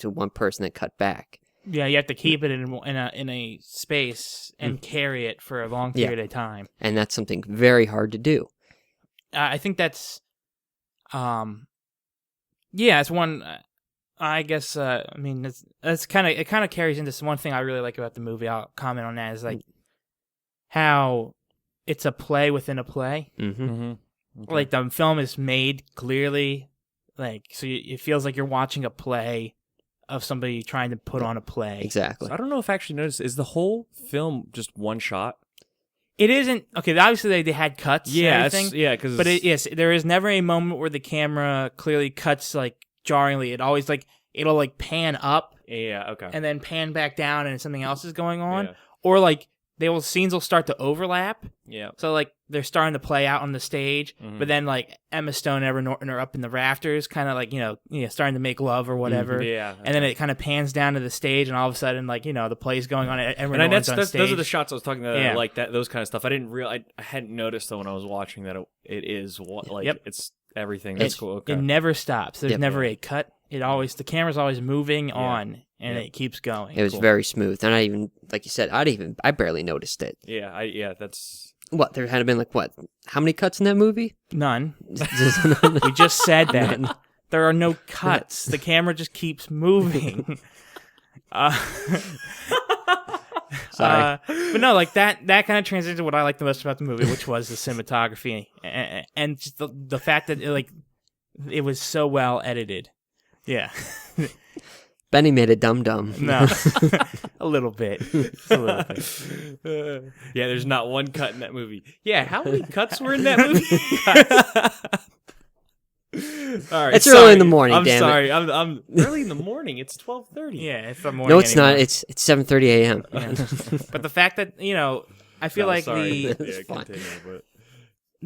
one person and cut back. Yeah, you have to keep it in a space and carry it for a long period of time. And that's something very hard to do. I think that's, it's one. I guess. I mean, it kind of carries into some one thing I really like about the movie. I'll comment on that is like how it's a play within a play. Mm-hmm. Okay. Like the film is made clearly, like so it feels like you're watching a play of somebody trying to put on a play. Exactly. So I don't know if I actually noticed. Is the whole film just one shot? It isn't. Okay, obviously they had cuts. Yeah, and everything, because but yes, there is never a moment where the camera clearly cuts like jarringly. It always like it'll like pan up okay, and then pan back down, and something else is going on, Yeah. or like scenes will start to overlap. Yeah. So like they're starting to play out on the stage, but then like Emma Stone and Edward Norton are up in the rafters, kind of like starting to make love or whatever. Yeah. And then it kind of pans down to the stage, and all of a sudden like the play's going on. Edward And Norton's on stage. those are the shots I was talking about. Yeah. Like that, those kind of stuff. I didn't I hadn't noticed though when I was watching that it is it's everything. That's cool. Okay. It never stops. There's Yep. never a cut. The camera's always moving on, and it keeps going. It was very smooth, and I even, like you said, I barely noticed it. Yeah. That's What, there had been how many cuts in that movie? None. We just said that. There are no cuts. The camera just keeps moving. Sorry. But no, like that kind of translates to what I like the most about the movie, which was the cinematography and just the fact that it was so well edited. Yeah. Benny made it dumb. No. A little bit. Just a little bit. yeah. There's not one cut in that movie. Yeah. How many cuts were in that movie? All right. It's early in the morning, I'm damn it. sorry. I'm early in the morning. It's 12:30. Yeah, it's the morning. No, it's anymore. not. It's 7:30 a.m. Yeah. But the fact that I feel like sorry. the It's fine. Continue, but...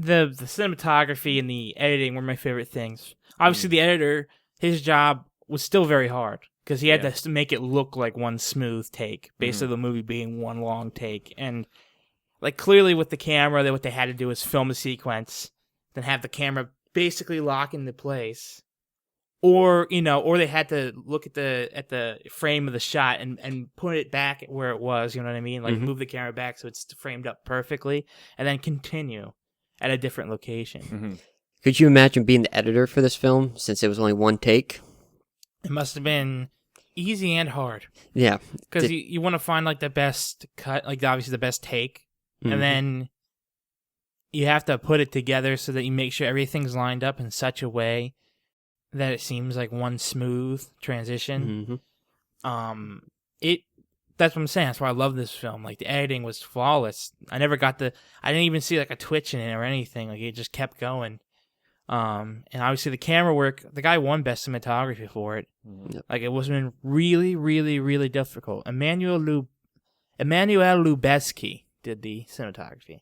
the cinematography and the editing were my favorite things. Obviously, the editor, his job was still very hard because he had to make it look like one smooth take, basically the movie being one long take. And like clearly with the camera, what they had to do was film a sequence, then have the camera basically lock into place. Or they had to look at the frame of the shot and put it back where it was. You know what I mean? Like move the camera back so it's framed up perfectly, and then continue at a different location. Mm-hmm. Could you imagine being the editor for this film since it was only one take? It must have been easy and hard. Yeah, because you want to find like the best cut, like obviously the best take, and then you have to put it together so that you make sure everything's lined up in such a way that it seems like one smooth transition. That's what I'm saying. That's why I love this film. Like the editing was flawless. I didn't even see like a twitch in it or anything. Like it just kept going. And obviously the camera work, the guy won best cinematography for it. Like it was been really, really, really difficult. Emmanuel Lubezki did the cinematography.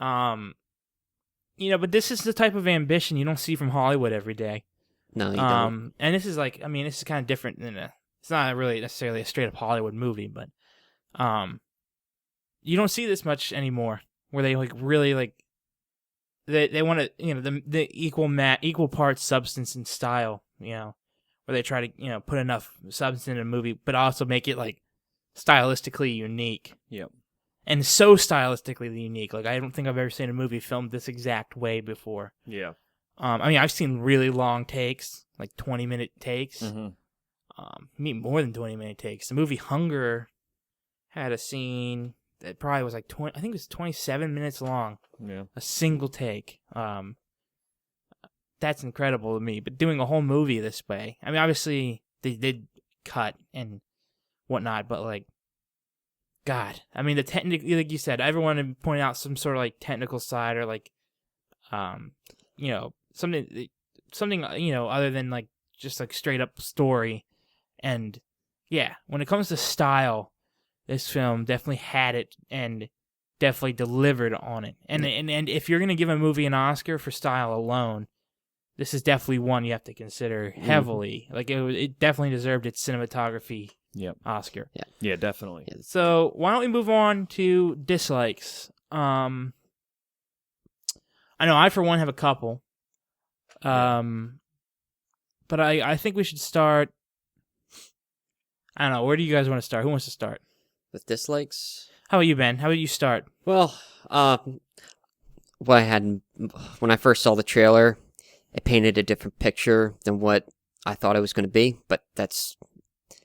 But this is the type of ambition you don't see from Hollywood every day. No, you don't. And this is like, this is kind of different than it's not really necessarily a straight up Hollywood movie, but you don't see this much anymore, where they like really like they want to the equal parts substance and style, where they try to put enough substance in a movie, but also make it like stylistically unique. Yep. And so stylistically unique. Like I don't think I've ever seen a movie filmed this exact way before. Yeah. I've seen really long takes, like 20-minute takes. More than 20-minute takes. The movie Hunger had a scene that probably was like 20. I think it was 27 minutes long. Yeah. A single take. That's incredible to me. But doing a whole movie this way, obviously they did cut and whatnot, but like, God, the technical, like you said, everyone would point out some sort of like technical side or like, something other than like just like straight up story. And yeah, when it comes to style, this film definitely had it and definitely delivered on it. And if you're gonna give a movie an Oscar for style alone, this is definitely one you have to consider heavily. Like it definitely deserved its cinematography Oscar. Yeah, definitely. So why don't we move on to dislikes? I know I for one have a couple. But I think we should start. I don't know. Where do you guys want to start? Who wants to start? With dislikes? How about you, Ben? How about you start? Well, what I had when I first saw the trailer, it painted a different picture than what I thought it was going to be. But that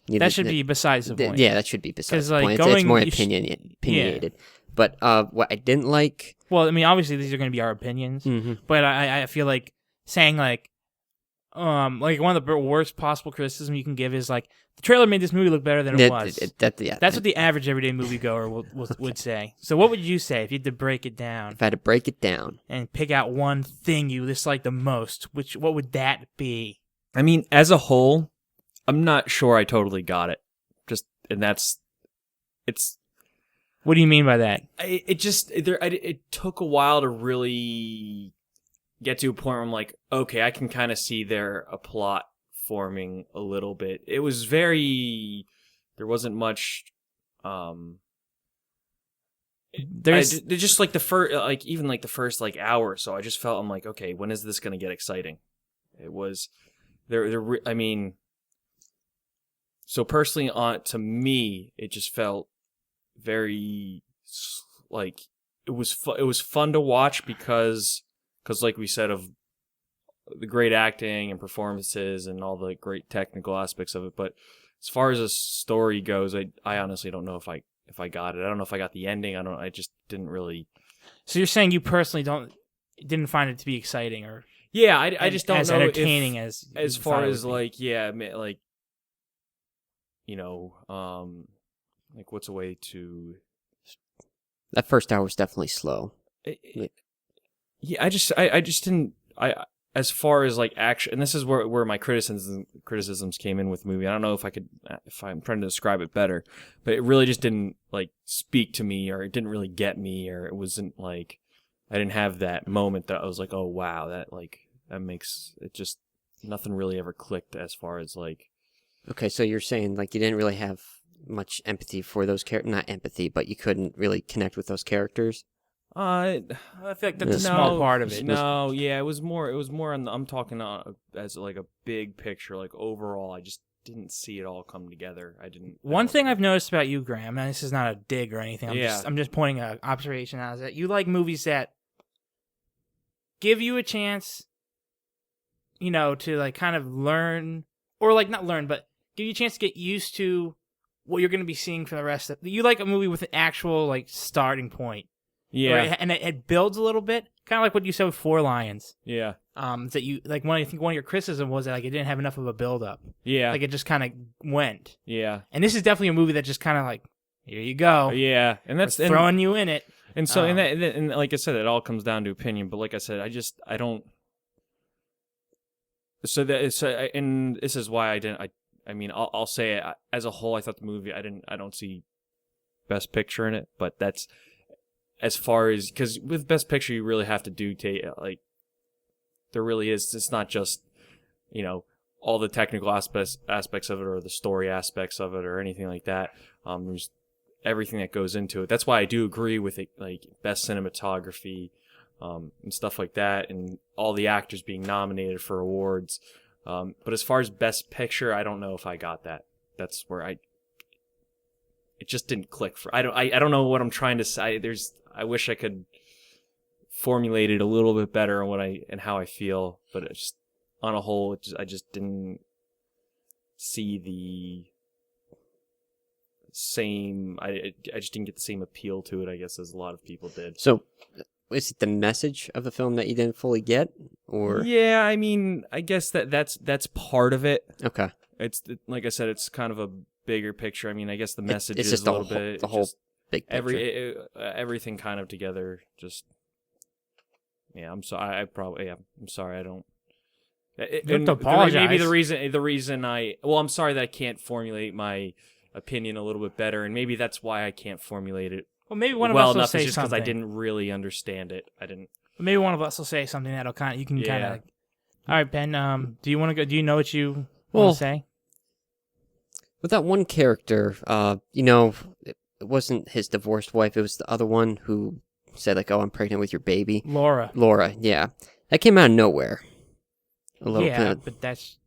should be besides the point. Yeah, that should be besides the like, point. It's more opinionated. But what I didn't like. Well, obviously these are going to be our opinions. But I feel like saying like one of the worst possible criticism you can give is like the trailer made this movie look better than it was. That's what the average everyday moviegoer would say. So what would you say if you had to break it down? If I had to break it down and pick out one thing you dislike the most, what would that be? As a whole, I'm not sure I totally got it. It's. What do you mean by that? It took a while to really get to a point where I'm like, okay, I can kind of see a plot forming a little bit. It was there wasn't much, there's just like the first, even like the first like hour or so, I just felt, I'm like, okay, when is this going to get exciting? It was, so personally to me, it just felt very, like, it was fun to watch because like we said, of the great acting and performances and all the great technical aspects of it. But as far as the story goes, I honestly don't know if I got it. I don't know if I got the ending. I just didn't really. So you're saying you personally didn't find it to be exciting or? Yeah, I just don't know. As entertaining as far as like, like what's a way to. That first hour was definitely slow. Yeah, I just didn't. As far as like action, and this is where my criticisms came in with the movie. I don't know if I'm trying to describe it better, but it really just didn't like speak to me, or it didn't really get me, or it wasn't like I didn't have that moment that I was like, oh wow, that makes it just nothing really ever clicked as far as like. Okay, so you're saying like you didn't really have much empathy for those characters, not empathy, but you couldn't really connect with those characters. I feel like that's a No, small part of it. No, yeah, it was more on I'm talking as like a big picture, like overall, I just didn't see it all come together. One thing I've noticed about you, Graham, and this is not a dig or anything. I'm just pointing an observation out, is that you like movies that give you a chance, to like kind of learn, or like not learn, but give you a chance to get used to what you're going to be seeing for the rest of. You like a movie with an actual like starting point. Yeah, right? And it builds a little bit, kind of like what you said with Four Lions. Yeah. That you like. I think one of your criticism was that like it didn't have enough of a build up. Yeah. Like it just kind of went. Yeah. And this is definitely a movie that just kind of like, here you go. Yeah, and that's throwing you in it. And so, and like I said, it all comes down to opinion. But like I said, I don't. And this is why I didn't. I mean, I'll say it, as a whole, I thought the movie. I don't see Best Picture in it, but that's. As far as, because with Best Picture, you really have to like, there really is, it's not just, all the technical aspects of it or the story aspects of it or anything like that. There's everything that goes into it. That's why I do agree with it, like best cinematography and stuff like that, and all the actors being nominated for awards. But as far as Best Picture, I don't know if I got that. That's where it just didn't click for. I don't know what I'm trying to say. I wish I could formulate it a little bit better on and how I feel, but it just on a whole, I just didn't see the same. I just didn't get the same appeal to it, I guess, as a lot of people did. So, is it the message of the film that you didn't fully get, or? Yeah, I mean, I guess that's part of it. Okay. It's like I said, it's kind of a bigger picture. I mean, I guess the message it's is just a little bit the whole big picture. Everything kind of together. Just I'm sorry. I'm sorry. I don't. You have to apologize. Maybe the reason I'm sorry that I can't formulate my opinion a little bit better, and maybe that's why I can't formulate it. Well, maybe one of us will enough say just something. because I didn't really understand it. Maybe one of us will say something that'll you can kind of. All right, Ben. Do you want to go? Do you know what you want to say? With that one character, it wasn't his divorced wife. It was the other one who said, like, oh, I'm pregnant with your baby. Laura, yeah. That came out of nowhere. A little bit. But that's...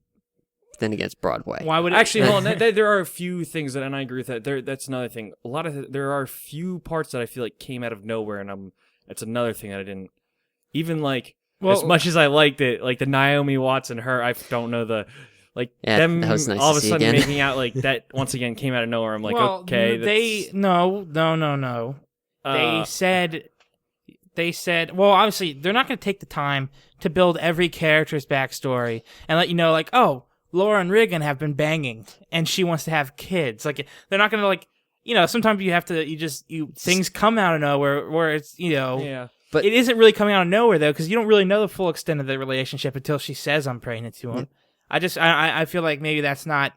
Then again, it's Broadway. Why would it... Actually, hold on. There are a few things that, and I agree with that. That's another thing. There are a few parts that I feel like came out of nowhere, and it's another thing that I didn't... Even, like, as much as I liked it, like, the Naomi Watts and her, I don't know the... Like, them that was nice all to of a see sudden again. making out, like, that once again came out of nowhere. I'm like, okay. No. They said, well, obviously, they're not going to take the time to build every character's backstory and let you know, like, oh, Laura and Regan have been banging and she wants to have kids. Like, they're not going to, like, sometimes you have to, things come out of nowhere where it's, Yeah. But it isn't really coming out of nowhere, though, because you don't really know the full extent of the relationship until she says I'm pregnant to him. Yeah. I feel like maybe that's not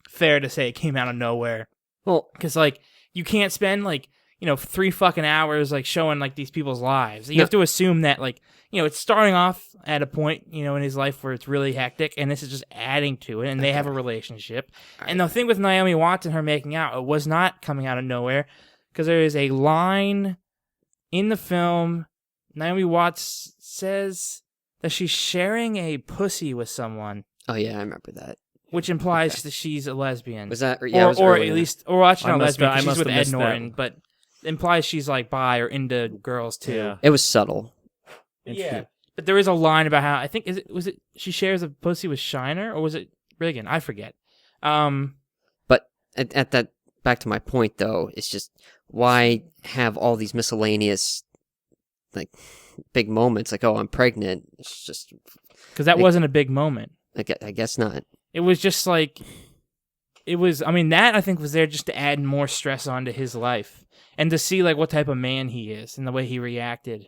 fair to say it came out of nowhere. Well, because, like, you can't spend, like, 3 fucking hours, like, showing, like, these people's lives. You have to assume that, like, it's starting off at a point, in his life where it's really hectic, and this is just adding to it, and they have a relationship. Right. And the thing with Naomi Watts and her making out, it was not coming out of nowhere, because there is a line in the film, Naomi Watts says that she's sharing a pussy with someone. Oh, yeah, I remember that. Which implies that she's a lesbian. Was that... Yeah, or at least... Or actually not lesbian, because she's with Ed Norton, but implies she's, like, bi or into girls, too. Yeah. It was subtle. Yeah. But there is a line about how... I think... Was it she shares a pussy with Shiner? Or was it Regan? I forget. But at that... Back to my point, though, it's just... Why have all these miscellaneous... Like... Big moments, like, oh, I'm pregnant. It's just... Because that wasn't a big moment. I guess not. It was just like, that I think was there just to add more stress onto his life and to see like what type of man he is and the way he reacted.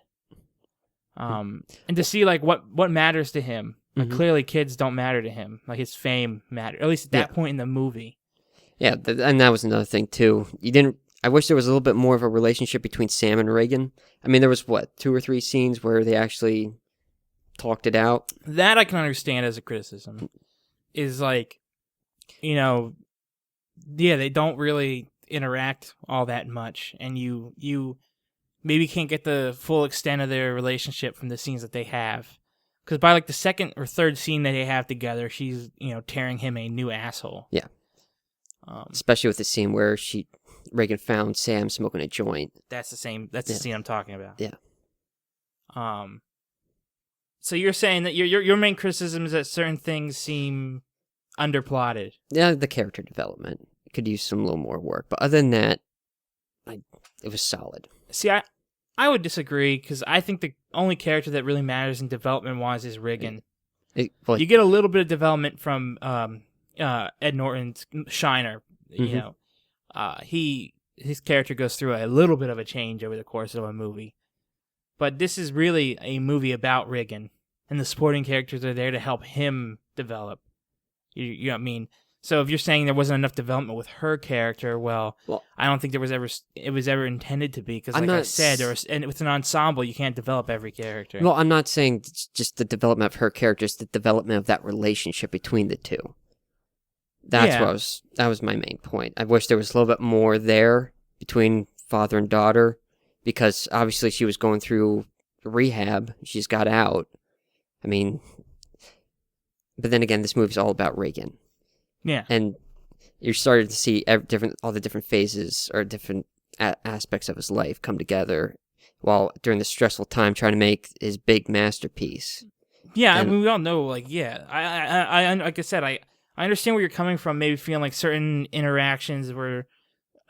And to see like what matters to him. Like clearly kids don't matter to him. Like his fame mattered, at least at that point in the movie. Yeah, and that was another thing too. I wish there was a little bit more of a relationship between Sam and Reagan. I mean, there was, 2 or 3 scenes where they actually talked it out. That I can understand as a criticism. Is like, they don't really interact all that much, and you maybe can't get the full extent of their relationship from the scenes that they have. Because by like the second or third scene that they have together, she's tearing him a new asshole. Yeah. Especially with the scene where Reagan found Sam smoking a joint. That's the same. That's the scene I'm talking about. Yeah. So you're saying that your main criticism is that certain things seem underplotted. Yeah, the character development could use some little more work, but other than that, it was solid. See, I would disagree because I think the only character that really matters in development-wise is Reagan. You get a little bit of development from Ed Norton's Shiner. His character goes through a little bit of a change over the course of a movie. But this is really a movie about Reagan, and the supporting characters are there to help him develop. You know what I mean? So if you're saying there wasn't enough development with her character, well I don't think it was ever intended to be, because like I said, and with an ensemble, you can't develop every character. Well, I'm not saying just the development of her character, it's the development of that relationship between the two. That was my main point. I wish there was a little bit more there between father and daughter, because obviously she was going through rehab. She's got out. I mean, but then again, this movie's all about Reagan. Yeah. And you're starting to see all the different phases or different aspects of his life come together while during the stressful time trying to make his big masterpiece. Yeah, I mean, we all know, like, I like I said, I understand where you're coming from, maybe feeling like certain interactions were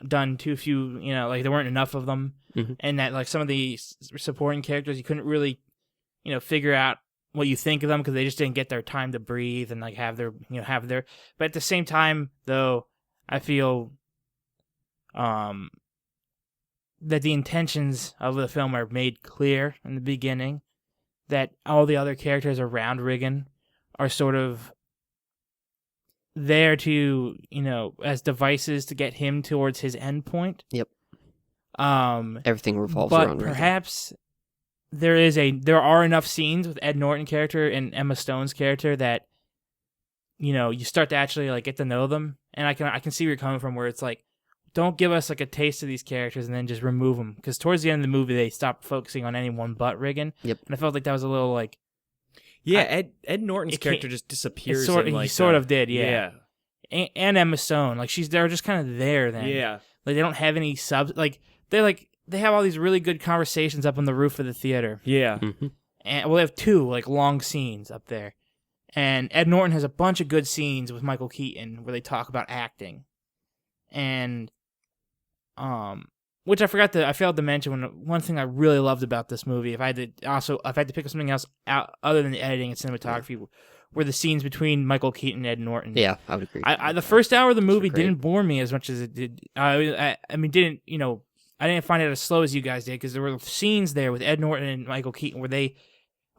done too few, like there weren't enough of them, and that like some of the supporting characters, you couldn't really, figure out what you think of them because they just didn't get their time to breathe and like have their. But at the same time, though, I feel that the intentions of the film are made clear in the beginning, that all the other characters around Reagan are sort of there to, as devices to get him towards his end point. Yep. Everything revolves around Reagan. But perhaps there are enough scenes with Ed Norton character and Emma Stone's character that, you start to actually like get to know them. And I can see where you're coming from, where it's like, don't give us like a taste of these characters and then just remove them. Because towards the end of the movie, they stopped focusing on anyone but Reagan. Yep. And I felt like that was a little like, yeah, Ed Norton's character just disappears. He sort of did, yeah. And Emma Stone, like they're just kind of there then. Yeah. Like they don't have any subs. They have all these really good conversations up on the roof of the theater. Yeah. Mm-hmm. And they have 2 like long scenes up there. And Ed Norton has a bunch of good scenes with Michael Keaton where they talk about acting. And which I failed to mention, one thing I really loved about this movie, if I had to pick up something else out other than the editing and cinematography, were the scenes between Michael Keaton and Ed Norton. Yeah, I would agree. The first hour of the movie didn't bore me as much as it did. I didn't find it as slow as you guys did, because there were scenes there with Ed Norton and Michael Keaton where they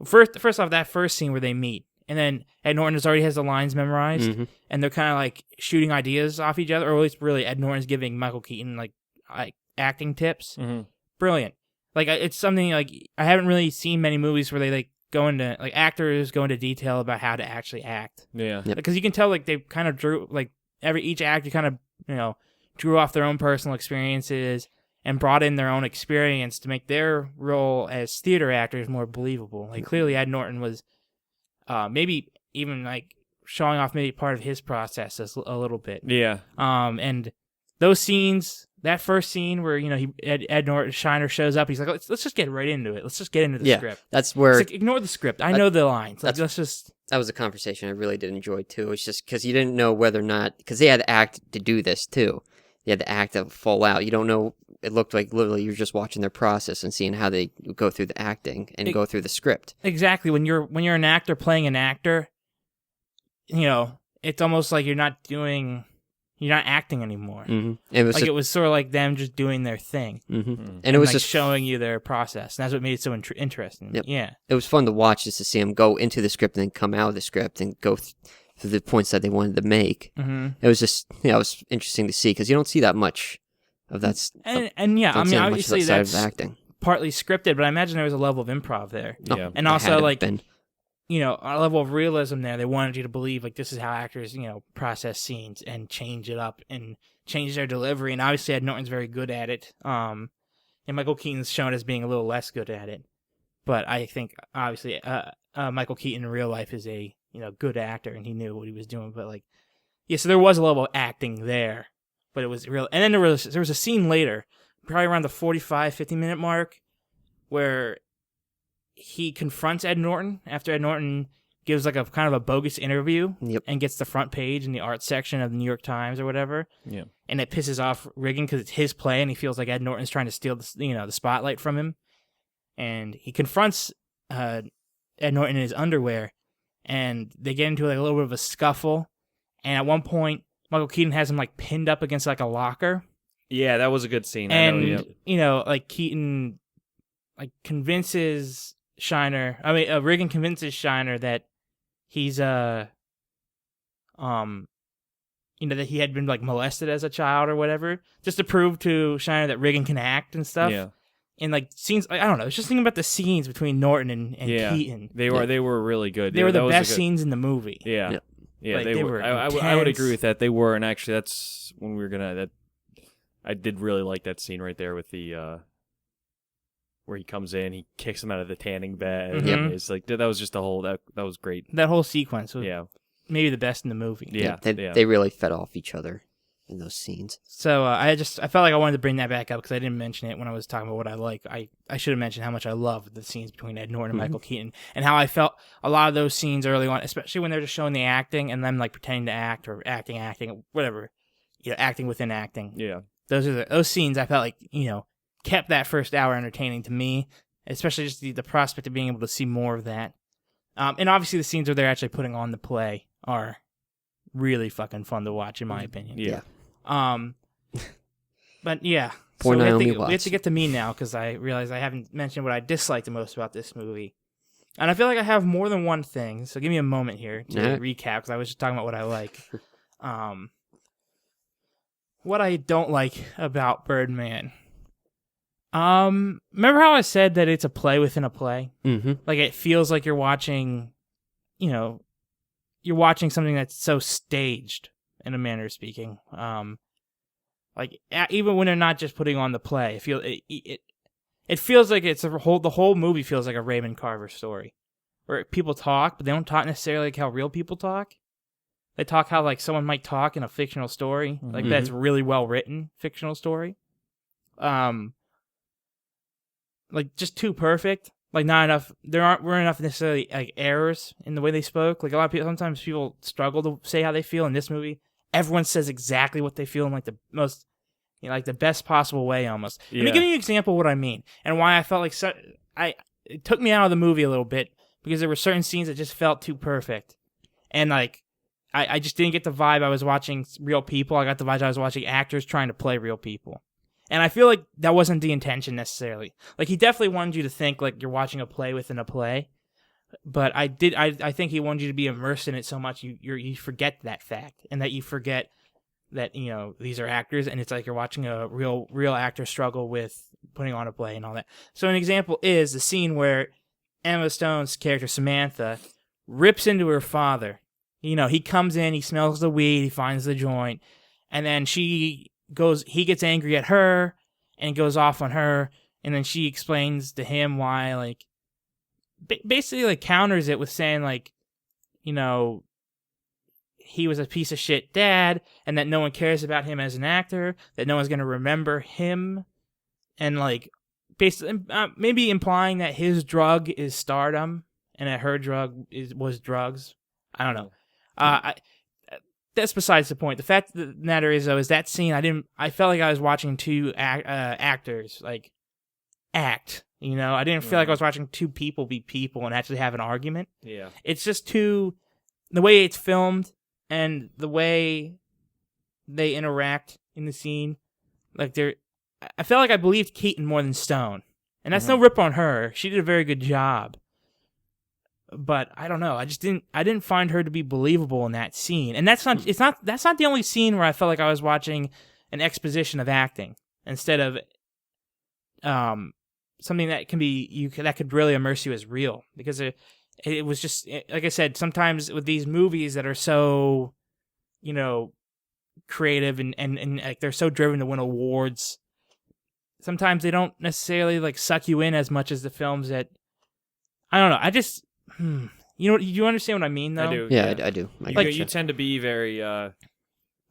first off, that first scene where they meet, and then Ed Norton already has the lines memorized, and they're kind of like shooting ideas off each other, or at least really Ed Norton's giving Michael Keaton like acting tips. Brilliant. Like it's something like I haven't really seen many movies where they like go into like actors go into detail about how to actually act. Yeah. Because you can tell like they kind of drew like each actor kind of drew off their own personal experiences and brought in their own experience to make their role as theater actors more believable. Like clearly Ed Norton was maybe even like showing off maybe part of his process a little bit. Yeah. And those scenes, that first scene where Ed Norton Shiner shows up, he's like, let's just get right into it. Let's just get into the script. That's where like, ignore the script. I know the lines. Like, let's just. That was a conversation I really did enjoy too. It's just because you didn't know whether or not, because they had to act to do this too. They had to act to full out. You don't know. It looked like literally you're just watching their process and seeing how they go through the acting and go through the script. Exactly. When you're an actor playing an actor, it's almost like you're not acting anymore. It was like it was sort of like them just doing their thing, and it was like just showing you their process. And that's what made it so interesting. Yep. Yeah, it was fun to watch just to see them go into the script and then come out of the script and go through the points that they wanted to make. It was just it was interesting to see because you don't see that much of that. And yeah, I Don't see mean, how much of obviously that side that's of acting. partly scripted, but I imagine there was a level of improv there. Oh, Yeah. And there also, had to have like, been. you know, a level of realism there. They wanted you to believe, like, this is how actors, you know, process scenes and change it up and change their delivery. And obviously, Ed Norton's very good at it. And Michael Keaton's shown as being a little less good at it. But I think, obviously, Michael Keaton in real life is a, you know, good actor, and he knew what he was doing. But, like, yeah, so there was a level of acting there. But it was real. And then there was a scene later, probably around the 45, 50-minute mark, where he confronts Ed Norton after Ed Norton gives like a kind of a bogus interview and gets the front page in the art section of the New York Times or whatever. Yeah. And it pisses off Riggin because it's his play and he feels like Ed Norton's trying to steal the spotlight from him. And he confronts Ed Norton in his underwear and they get into like a little bit of a scuffle. And at one point, Michael Keaton has him like pinned up against like a locker. Yeah, that was a good scene. And, I know, yeah. you know, like Keaton like convinces Riggin convinces Shiner that he's you know, that he had been like molested as a child or whatever, just to prove to Shiner that Riggin can act and stuff. Yeah. And like scenes, I don't know, it's just thinking about the scenes between Norton and Keaton. They were really good. They were the best good... scenes in the movie. Yeah. Yeah, Like, they were. I would agree with that. They were, and actually, that's when we were gonna. I did really like that scene right there with the where he comes in, he kicks him out of the tanning bed. Mhm. It's like that was just the whole that was great. That whole sequence was Yeah, maybe the best in the movie. yeah, They really fed off each other in those scenes. So I felt like I wanted to bring that back up because I didn't mention it when I was talking about what I like. I should have mentioned how much I love the scenes between Ed Norton and Michael Keaton and how I felt a lot of those scenes early on, especially when they're just showing the acting and them like pretending to act or acting, whatever, you know, acting within acting. yeah. Those scenes I felt like, you know, kept that first hour entertaining to me, especially just the prospect of being able to see more of that. And obviously the scenes where they're actually putting on the play are really fucking fun to watch, in my opinion. Yeah. But yeah, Poor so Naomi we have Watts. to get to me now because I realize I haven't mentioned what I disliked the most about this movie, and I feel like I have more than one thing. So give me a moment here to recap because I was just talking about what I like. What I don't like about Birdman. Remember how I said that it's a play within a play? Mm-hmm. Like it feels like you're watching, you know, you're watching something that's so staged in a manner of speaking. Like even when they're not just putting on the play, it feels like it's the whole movie feels like a Raymond Carver story, where people talk, but they don't talk necessarily like how real people talk. They talk how like someone might talk in a fictional story, like that's really well written fictional story. Like just too perfect. Like not enough. Weren't enough necessarily like errors in the way they spoke. Like a lot of people, sometimes people struggle to say how they feel. In this movie, everyone says exactly what they feel in like the most, you know, like the best possible way almost. Yeah. Let me give you an example of what I mean and why I felt like it took me out of the movie a little bit because there were certain scenes that just felt too perfect, and like I just didn't get the vibe I was watching real people. I got the vibe I was watching actors trying to play real people. And I feel like that wasn't the intention necessarily. Like he definitely wanted you to think like you're watching a play within a play, but I think he wanted you to be immersed in it so much you forget that fact, and that you forget that, you know, these are actors and it's like you're watching a real actor struggle with putting on a play and all that. So an example is the scene where Emma Stone's character Samantha rips into her father. You know, he comes in, he smells the weed, he finds the joint, and then he gets angry at her and goes off on her, and then she explains to him why, like, basically, like, counters it with saying, like, you know, he was a piece of shit dad, and that no one cares about him as an actor, that no one's going to remember him, and, like, basically, maybe implying that his drug is stardom, and that her drug was drugs. I don't know. That's besides the point. The fact of the matter is, though, is that scene, I felt like I was watching two actors, like, act, you know? I didn't feel like I was watching two people be people and actually have an argument. Yeah. It's just the way it's filmed and the way they interact in the scene, like, I felt like I believed Keaton more than Stone. And that's no rip on her. She did a very good job. But I don't know. I didn't find her to be believable in that scene. And that's not the only scene where I felt like I was watching an exposition of acting. instead of something that can be that could really immerse you as real, because it was just like I said, sometimes with these movies that are so, creative and like they're so driven to win awards, sometimes they don't necessarily like suck you in as much as the films that, I don't know. I just, you understand what I mean though? I do. Yeah, I do. You tend to be very the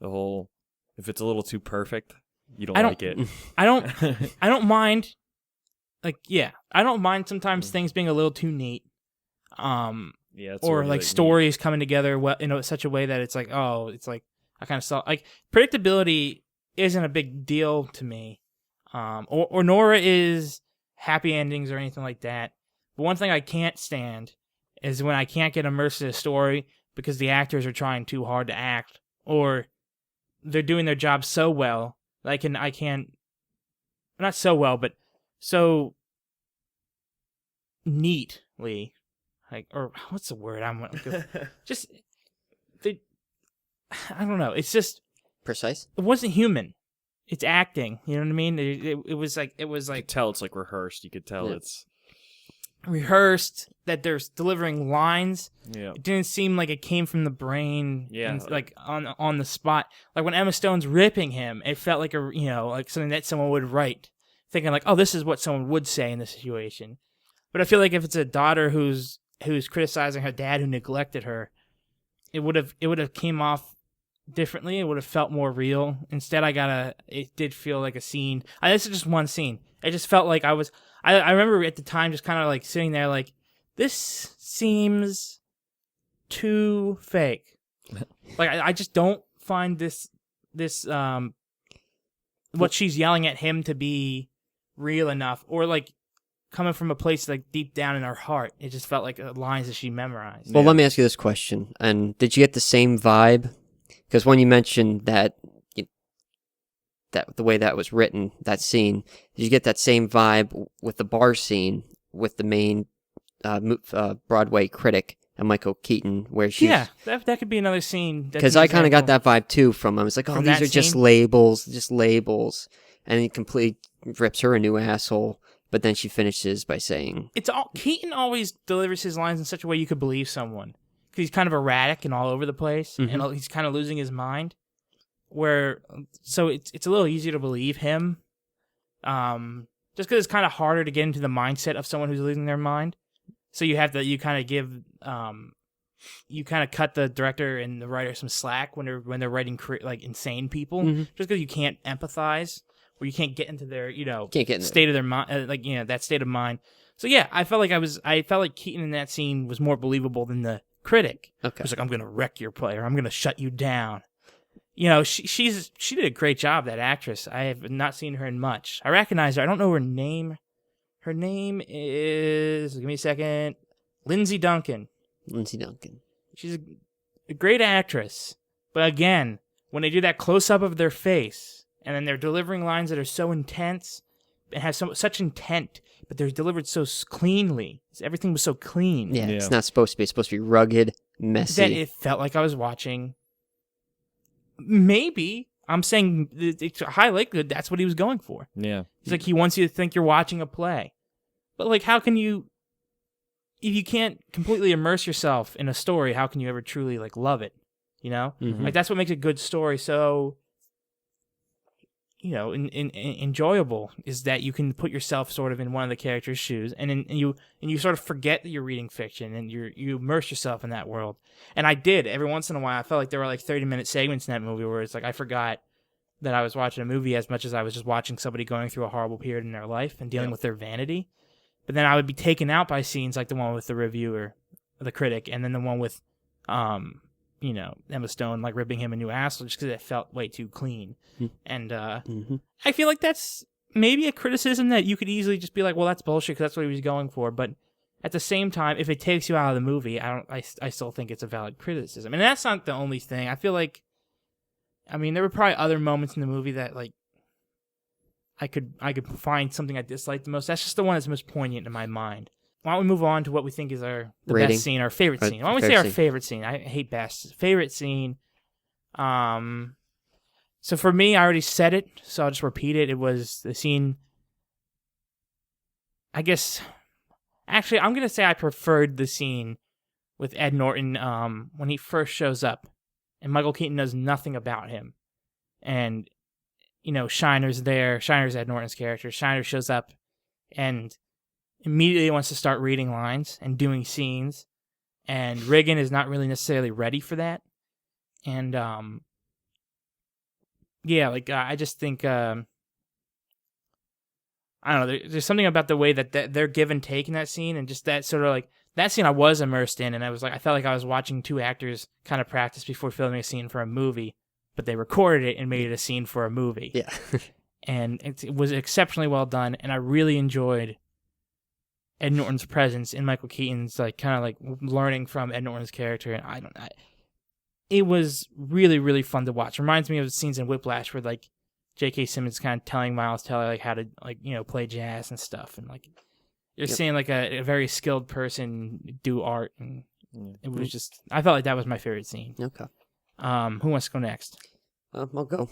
whole, if it's a little too perfect, you don't I don't like it. I don't mind. Like, yeah, I don't mind sometimes things being a little too neat. Yeah, it's or sort of like neat. stories coming together well, such a way that it's like, oh, it's like I kind of saw like predictability isn't a big deal to me. Or nor is happy endings or anything like that. But one thing I can't stand is when I can't get immersed in a story because the actors are trying too hard to act, or they're doing their job so well that I can't, not so well, but so neatly, like, or what's the word just I don't know. It's just Precise? it wasn't human. It's acting. You know what I mean? It was like You could tell it's like rehearsed. You could tell it's rehearsed, that they're delivering lines. yeah. It didn't seem like it came from the brain. Yeah. and, like on the spot. Like when Emma Stone's ripping him, it felt like like something that someone would write, thinking like, oh, this is what someone would say in this situation. But I feel like if it's a daughter who's criticizing her dad who neglected her, it would have came off differently. It would have felt more real. Instead, it did feel like a scene. This is just one scene. It just felt like I remember at the time just kind of like sitting there like, this seems too fake. Like I just don't find this what she's yelling at him to be real enough, or like coming from a place like deep down in her heart. It just felt like lines that she memorized. Well, let me ask you this question. And did you get the same vibe? Because when you mentioned that that the way that was written, that scene, did you get that same vibe with the bar scene with the main Broadway critic and Michael Keaton, where she's... Yeah, that could be another scene. Because I kind of got that vibe too from him. I was like, oh, From these that are just scene? labels. And he completely rips her a new asshole. But then she finishes by saying... Keaton always delivers his lines in such a way you could believe someone. Because he's kind of erratic and all over the place, and he's kind of losing his mind. So it's a little easier to believe him. Just because it's kind of harder to get into the mindset of someone who's losing their mind. So you kind of cut the director and the writer some slack when they're writing like insane people, just because you can't empathize, or you can't get into their Can't get in state of their mind, that state of mind. So yeah, I felt like Keaton in that scene was more believable than the critic. Okay. It was like, I'm gonna wreck your player, I'm gonna shut you down. She did a great job, that actress. I have not seen her in much. I recognize her. I don't know her name. Her name is, give me a second, Lindsay Duncan. Lindsay Duncan. She's a great actress. But again, when they do that close-up of their face, and then they're delivering lines that are so intense, and have such intent, but they're delivered so cleanly. Everything was so clean. Yeah, it's not supposed to be. It's supposed to be rugged, messy. That it felt like I was watching... Maybe. I'm saying it's a high likelihood that's what he was going for. Yeah. It's like he wants you to think you're watching a play. But like, how can you... If you can't completely immerse yourself in a story, how can you ever truly like love it? Like that's what makes a good story so, enjoyable, is that you can put yourself sort of in one of the characters' shoes, and you sort of forget that you're reading fiction, and you immerse yourself in that world. And I did every once in a while. I felt like there were like 30-minute segments in that movie where it's like I forgot that I was watching a movie as much as I was just watching somebody going through a horrible period in their life and dealing with their vanity. But then I would be taken out by scenes like the one with the reviewer, the critic, and then the one with, Emma Stone like ripping him a new asshole, just because it felt way too clean. And I feel like that's maybe a criticism that you could easily just be like, well, that's bullshit because that's what he was going for. But at the same time, if it takes you out of the movie, I still think it's a valid criticism. And that's not the only thing. I feel like, there were probably other moments in the movie that like I could find something I disliked the most. That's just the one that's most poignant in my mind. Why don't we move on to what we think is the Rating. best scene, our favorite scene? Why don't we say our favorite scene? I hate best. Favorite scene. So for me, I already said it, so I'll just repeat it. It was the scene. I guess, actually, I'm gonna say I preferred the scene with Ed Norton when he first shows up, and Michael Keaton knows nothing about him, and Shiner's there. Shiner's Ed Norton's character. Shiner shows up, and immediately wants to start reading lines and doing scenes, and Regan is not really necessarily ready for that, and yeah, like I just think I don't know. There's something about the way that their give and take in that scene, and just that sort of like that scene I was immersed in, and I felt like I was watching two actors kind of practice before filming a scene for a movie, but they recorded it and made it a scene for a movie. Yeah. And it was exceptionally well done, and I really enjoyed Ed Norton's presence in Michael Keaton's like kind of like learning from Ed Norton's character, and it was really, really fun to watch. Reminds me of the scenes in Whiplash where like J.K. Simmons kind of telling Miles Teller like how to like play jazz and stuff, and like you're seeing like a very skilled person do art, and it was just I felt like that was my favorite scene. Okay. Who wants to go next? I'll go.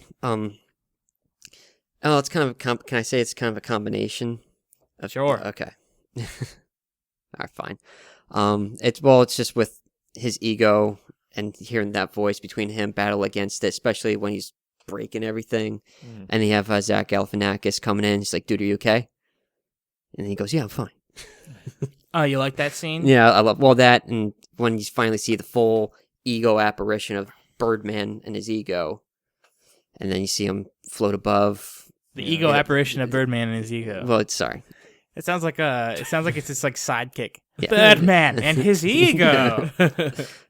Oh, it's kind of can I say it's kind of a combination? Sure. Okay. All right, fine. It's just with his ego and hearing that voice between him battle against it, especially when he's breaking everything. And you have Zach Galifianakis coming in. He's like, "Dude, are you okay?" And he goes, "Yeah, I'm fine." Oh, you like that scene? Yeah, I love that, and when you finally see the full ego apparition of Birdman and his ego, and then you see him float above the ego apparition of Birdman and his ego. Well, sorry. It sounds like it's this like sidekick. Yeah. Birdman and his ego.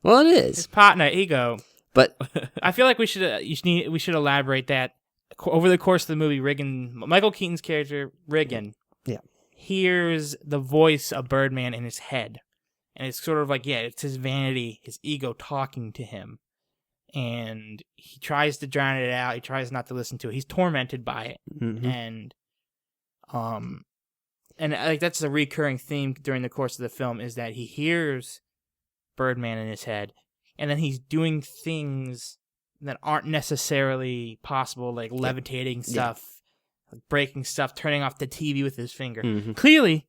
Well, it is His partner ego. But I feel like we should elaborate that over the course of the movie. Michael Keaton's character Regan, hears the voice of Birdman in his head, and it's sort of like it's his vanity, his ego talking to him, and he tries to drown it out. He tries not to listen to it. He's tormented by it, and like that's a recurring theme during the course of the film is that he hears Birdman in his head, and then he's doing things that aren't necessarily possible, like levitating stuff, like breaking stuff, turning off the TV with his finger. Clearly,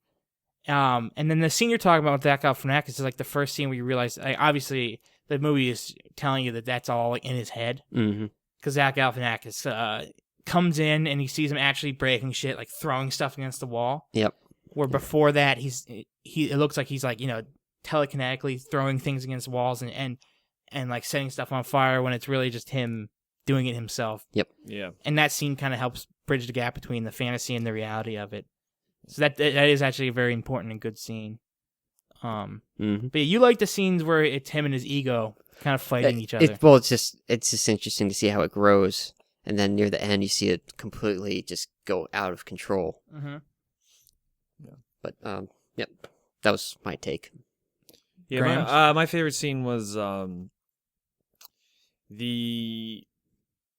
and then the scene you're talking about with Zach Galifianakis is like the first scene where you realize, like, obviously, the movie is telling you that that's all like in his head, because Zach Galifianakis comes in and he sees him actually breaking shit, like throwing stuff against the wall. Yep. Where before that, it looks like he's like telekinetically throwing things against walls and like setting stuff on fire when it's really just him doing it himself. Yep. Yeah. And that scene kind of helps bridge the gap between the fantasy and the reality of it. So that is actually a very important and good scene. But you like the scenes where it's him and his ego kind of fighting each other. It's just interesting to see how it grows, and then near the end you see it completely just go out of control. But yep, that was my take. Yeah, my favorite scene was the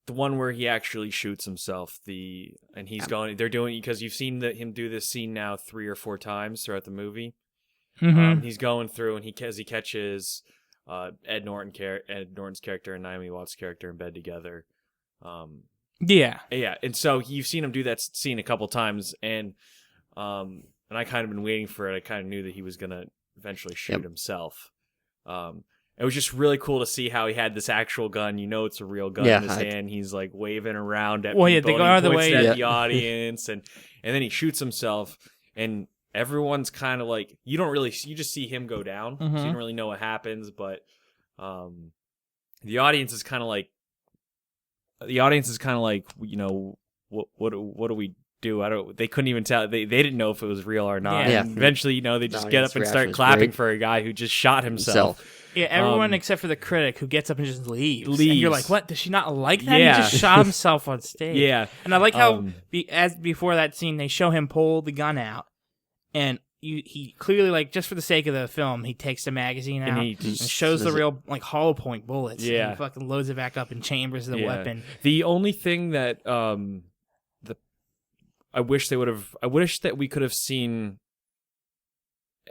one where he actually shoots himself. And he's going. They're doing because you've seen him do this scene now 3 or 4 times throughout the movie. He's going through and he catches Ed Norton's character and Naomi Watts' character in bed together. Yeah, and so you've seen him do that scene a couple times, and I kind of been waiting for it. I kind of knew that he was gonna eventually shoot himself. It was just really cool to see how he had this actual gun. It's a real gun in his hand. He's like waving around at people. They go out of the way at the audience, and then he shoots himself, and everyone's kind of like you just see him go down, so you don't really know what happens. But the audience is kind of like what do we do? They couldn't even tell. They didn't know if it was real or not. Yeah. And eventually, they just get up and start clapping for a guy who just shot himself. Yeah, everyone except for the critic who gets up and just leaves. And you're like, what? Does she not like that? Yeah. He just shot himself on stage. Yeah. And I like how, before that scene, they show him pull the gun out. And he clearly, like, just for the sake of the film, he takes the magazine out and shows the real, like, hollow point bullets. Yeah. And he fucking loads it back up and chambers the weapon. The only thing that I wish that we could have seen,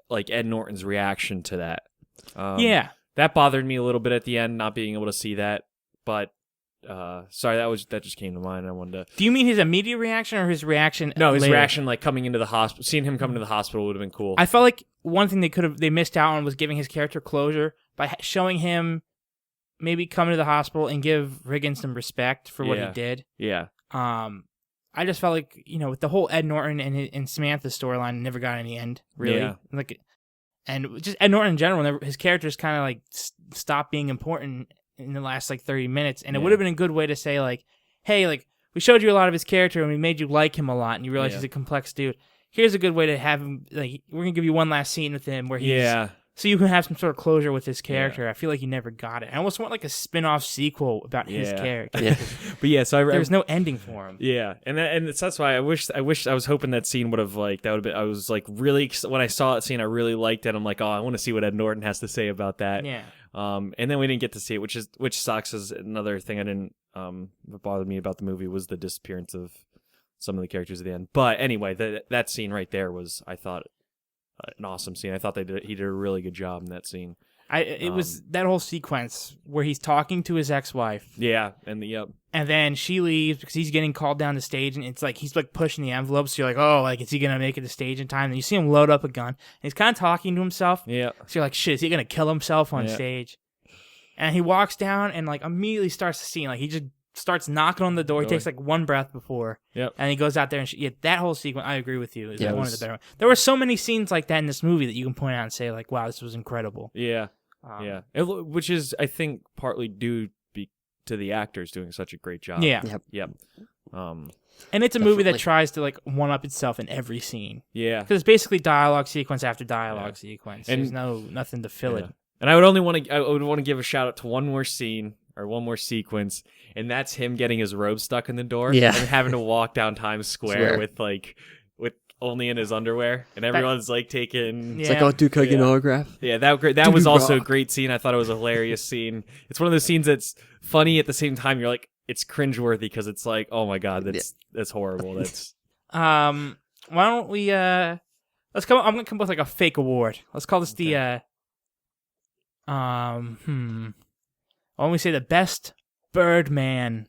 like, Ed Norton's reaction to that. That bothered me a little bit at the end, not being able to see that. But sorry, that just came to mind. I wanted to. Do you mean his immediate reaction or his reaction? No, his later? reaction, like coming into the hospital, seeing him come to the hospital would have been cool. I felt like one thing they missed out on was giving his character closure by showing him maybe come to the hospital and give Riggins some respect for what he did. Yeah. I just felt like, with the whole Ed Norton and Samantha storyline never got any end, really. Yeah. And just Ed Norton in general, his characters kind of like stopped being important in the last like 30 minutes, and it would have been a good way to say like, hey, like we showed you a lot of his character and we made you like him a lot, and you realize he's a complex dude. Here's a good way to have him, like, we're gonna give you one last scene with him where he's so you can have some sort of closure with his character. I feel like you never got it. I almost want like a spin-off sequel about his character. Yeah. But so there's no ending for him. Yeah, and that's why I was hoping that scene would have like that would have been. I was like really when I saw that scene, I really liked it. I'm like, oh, I want to see what Ed Norton has to say about that. Yeah. And then we didn't get to see it, which sucks. Is another thing I didn't that bothered me about the movie was the disappearance of some of the characters at the end. But anyway, that scene right there was, I thought, an awesome scene. I thought he did a really good job in that scene. It was that whole sequence where he's talking to his ex-wife. Yeah, and and then she leaves because he's getting called down the stage, and it's like he's like pushing the envelope. So you're like, oh, like is he gonna make it to stage in time? And you see him load up a gun, and he's kind of talking to himself. Yeah. So you're like, shit, is he gonna kill himself on stage? And he walks down and like immediately starts the scene. Like he just starts knocking on the door. He takes like one breath before. Yep. And he goes out there and that whole sequence, I agree with you, is one of the better ones. There were so many scenes like that in this movie that you can point out and say like, wow, this was incredible. Yeah. Which is, I think, partly due to the actors doing such a great job. Yeah. Yep. And it's a movie that tries to like one up itself in every scene. Yeah. Because it's basically dialogue sequence after dialogue sequence. And there's nothing to fill it. And I would want to give a shout out to one more scene or one more sequence, and that's him getting his robe stuck in the door and having to walk down Times Square with only in his underwear, and everyone's like taking. It's like, oh, dude, can I get an autograph? Yeah, that was also a great scene. I thought it was a hilarious scene. It's one of those scenes that's funny at the same time. You're like, it's cringeworthy because it's like, oh my god, that's horrible. That's. Why don't we let's come? I'm gonna come up with like a fake award. Let's call this the why don't we say the best Birdman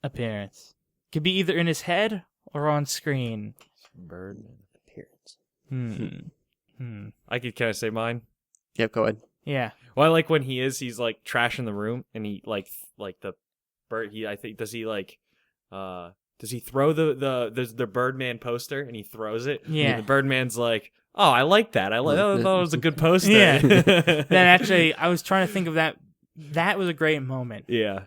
appearance? Could be either in his head or on screen. Birdman appearance. Can I say mine? Yep, go ahead. Yeah. Well, I like when he's like trashing the room and he like the bird. Does he throw the Birdman poster and he throws it? Yeah. And the Birdman's like, oh, I like that. I thought it was a good poster. Yeah. Then actually, I was trying to think of that. That was a great moment. Yeah.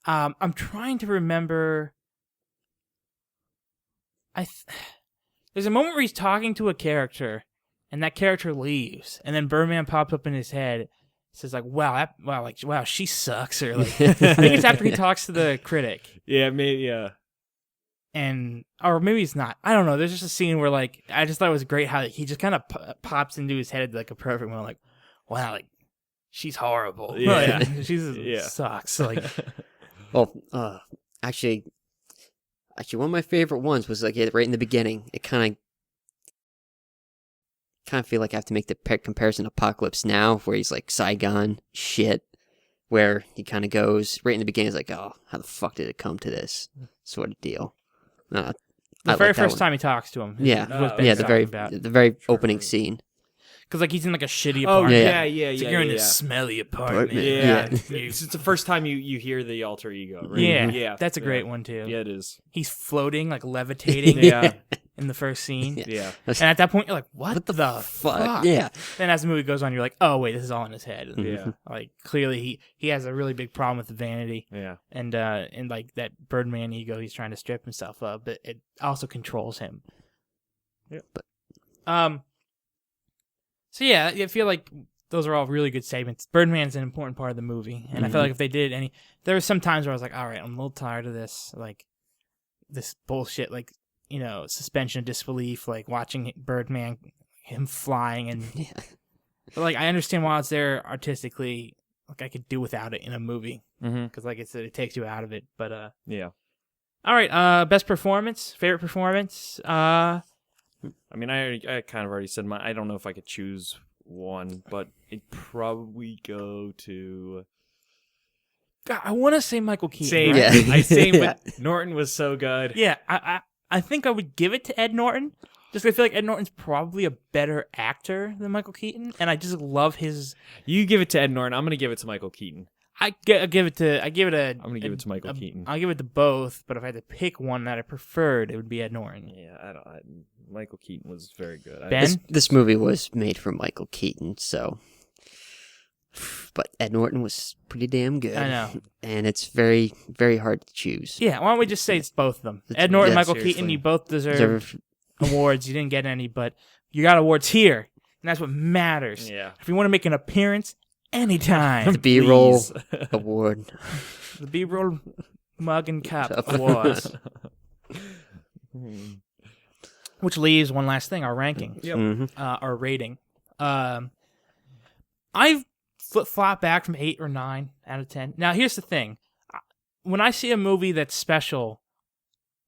I'm trying to remember. There's a moment where he's talking to a character, and that character leaves, and then Birdman pops up in his head, says like, "Wow, wow, she sucks," or like, I think it's after he talks to the critic. Yeah, maybe, yeah. Or maybe it's not. I don't know. There's just a scene where like I just thought it was great how he just kind of pops into his head like a perfect moment, like, wow, like she's horrible. Yeah, like, she's sucks. Like, well, actually, one of my favorite ones was like right in the beginning. It kind of feel like I have to make the comparison to Apocalypse Now, where he's like Saigon shit, where he kind of goes right in the beginning. He's like, oh, how the fuck did it come to this sort of deal? The very first time he talks to him. The very opening scene. Because like he's in like a shitty apartment. Oh yeah. You're in a smelly apartment. Yeah. It's the first time you hear the alter ego, right? Yeah. That's a great one too. Yeah, it is. He's floating, like levitating. In the first scene. Yeah. And at that point you're like, what the fuck? Yeah. Then as the movie goes on, you're like, oh wait, this is all in his head. Yeah. Like clearly he has a really big problem with the vanity. Yeah. And like that Birdman ego he's trying to strip himself of, but it also controls him. Yeah. But so yeah, I feel like those are all really good segments. Birdman's an important part of the movie, and I feel like if they did there were some times where I was like, all right, I'm a little tired of this, like this bullshit, like suspension of disbelief, like watching Birdman, him flying, and but like I understand why it's there artistically. Like I could do without it in a movie because, like I said, it takes you out of it. But yeah. All right, best performance, favorite performance. I mean, I kind of already said mine. I don't know if I could choose one, but it'd probably go to God, I want to say Michael Keaton. Same. right? Yeah. I same, Yeah. but Norton was so good. Yeah, I think I would give it to Ed Norton. Just 'cause I feel like Ed Norton's probably a better actor than Michael Keaton, and I just love his. You give it to Ed Norton. I'm gonna give it to Michael Keaton. I give it to. I'm gonna give it to Michael Keaton. I'll give it to both, but if I had to pick one that I preferred, it would be Ed Norton. Yeah, Michael Keaton was very good. Ben? This movie was made for Michael Keaton, so. But Ed Norton was pretty damn good. I know. And it's very, very hard to choose. Yeah, why don't we just say it's both of them? It's- Ed Norton, yeah, Michael seriously. Keaton, you both deserve Deserve- awards. You didn't get any, but you got awards here, and that's what matters. Yeah. If you want to make an appearance, anytime. the B-roll Please. award. The B-roll mug and cup Cup. awards. Which leaves one last thing, our ranking, Yep. Mhm. our rating. I've flip-flop back from 8 or 9 out of 10. Now, here's the thing. When I see a movie that's special,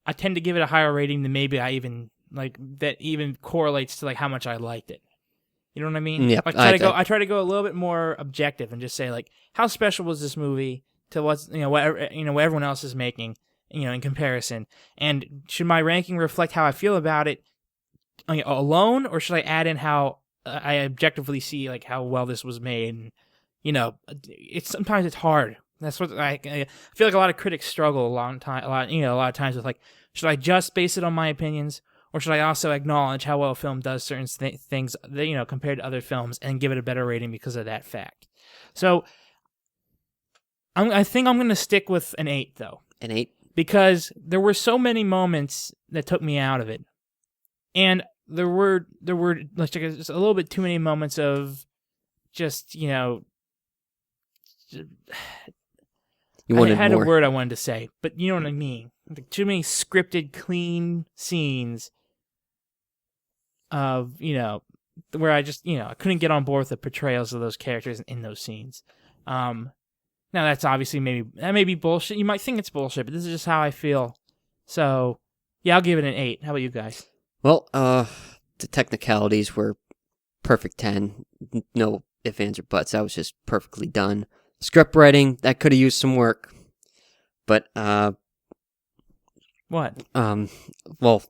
I tend to give it a higher rating than maybe I even, like, that even correlates to, like, how much I liked it. You know what I mean? Yep, Like, I I try to go a little bit more objective and just say, like, how special was this movie to what's, what everyone else is making, in comparison. And should my ranking reflect how I feel about it alone, or should I add in how I objectively see, like, how well this was made? And, sometimes it's hard. That's what I feel like a lot of critics struggle a lot of times with, like, should I just base it on my opinions, or should I also acknowledge how well a film does certain things, compared to other films, and give it a better rating because of that fact? So I think I'm going to stick with an 8, though, An 8. because there were so many moments that took me out of it, and there were like just a little bit too many moments of just You I wanted had more. a word I wanted to say, but you know what I mean. Like, too many scripted, clean scenes of where I just I couldn't get on board with the portrayals of those characters in those scenes. Now that's obviously that may be bullshit. You might think it's bullshit, but this is just how I feel. So yeah, I'll give it an 8. How about you guys? Well, the technicalities were perfect 10. No ifs, ands, or buts. That was just perfectly done. Script writing, that could have used some work. But, What? well,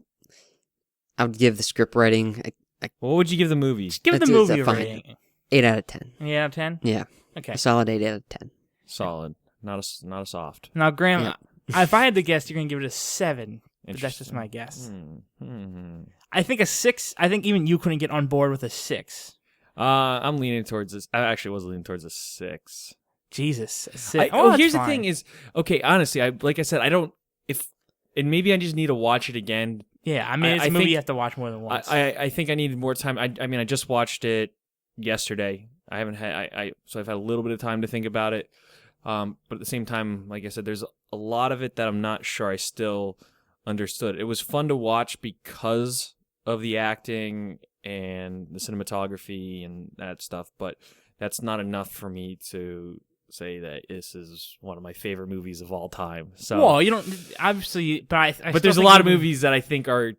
I would give the script writing What would you give the movie? Just give the That's movie a fine. rating. 8 out of 10. 8 out of 10? Yeah, Okay. a solid 8 out of 10. Solid. Not a soft. Now, Graham, Yeah. if I had to guess, you're going to give it a 7. But that's just my guess. I think a 6. I think even you couldn't get on board with a 6. I'm leaning towards this. I actually was leaning towards a 6. Jesus. A 6. Here's that's the fine. thing is, okay, honestly, like I said, I don't, and maybe I just need to watch it again. Yeah, I mean, it's I a movie think- you have to watch more than once. I think I needed more time. I mean, I just watched it yesterday. I haven't had, so I've had a little bit of time to think about it. But at the same time, like I said, there's a lot of it that I'm not sure I still understood. It was fun to watch because of the acting and the cinematography and that stuff, but that's not enough for me to say that this is one of my favorite movies of all time. So, well, you don't obviously, but I but there's a lot of movies that I think are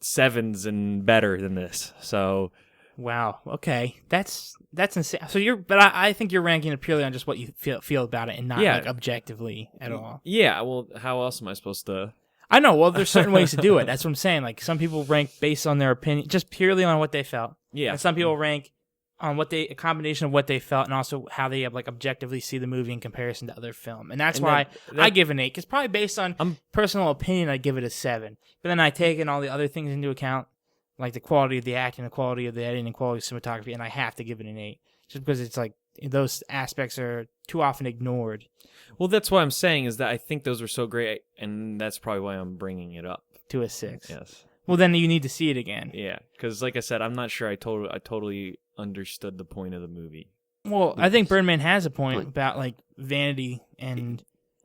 7s and better than this. So, Wow. Okay, that's insane. So I think you're ranking it purely on just what you feel about it, and not Yeah. like objectively at all. yeah. Well, how else am I supposed to? I know. Well, there's certain ways to do it. That's what I'm saying. Like, some people rank based on their opinion, just purely on what they felt. Yeah. And some people rank on a combination of what they felt and also how they like objectively see the movie in comparison to other film. And that's And why that- I give an 8, because probably based on I'm- personal opinion, I give it a 7. But then I take in all the other things into account, like the quality of the acting, the quality of the editing, and quality of cinematography, and I have to give it an 8, just because it's like those aspects are too often ignored Well, that's what I'm saying is that I think those were so great, and that's probably why I'm bringing it up. to a 6. Yes. Well, then you need to see it again. Yeah, because like I said, I'm not sure I totally understood the point of the movie. Well, I think Birdman has a point Point. about like vanity and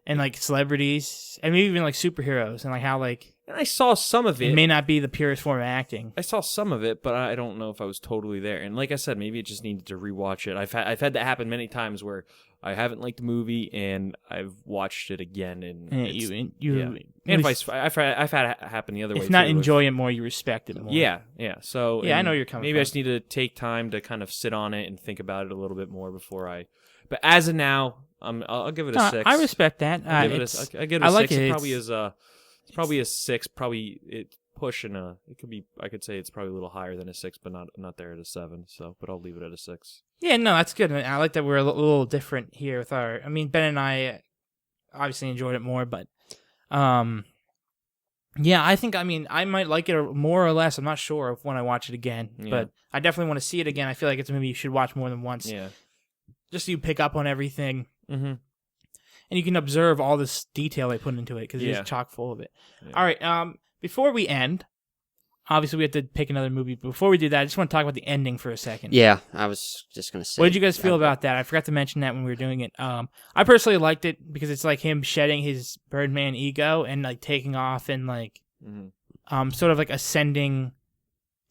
like celebrities and maybe even like superheroes and like how like And I saw some of it it. may not be the purest form of acting. I saw some of it, but I don't know if I was totally there. And like I said, maybe it just needed to rewatch it. I've had that happen many times where I haven't liked the movie and I've watched it again, and And it's- you yeah. And I've had it happen the other way. if not too, with- enjoy it more, you respect it more. Yeah. So Yeah, I and know you're coming Maybe I from. just need to take time to kind of sit on it and think about it a little bit more before I. But as of now, I'll give it a No, 6. I respect that. I'll give it a 6. I like It it. probably is it's probably a 6. Probably it pushing a. It could be. I could say it's probably a little higher than a 6, but not there at a 7. So, but I'll leave it at a 6. Yeah, no, that's good. I like that we're a little different here with our. I mean, Ben and I obviously enjoyed it more, but yeah, I mean, I might like it more or less. I'm not sure when I watch it again, but I definitely want to see it again. I feel like it's a movie you should watch more than once. Yeah. Just so you pick up on everything. Mm-hmm. And you can observe all this detail they put into it because it is chock full of it. Yeah. All right, before we end, obviously we have to pick another movie. Before we do that, I just want to talk about the ending for a second. Yeah, I was just going to say. What did you guys feel about that? I forgot to mention that when we were doing it. I personally liked it because it's like him shedding his Birdman ego and like taking off and like sort of like ascending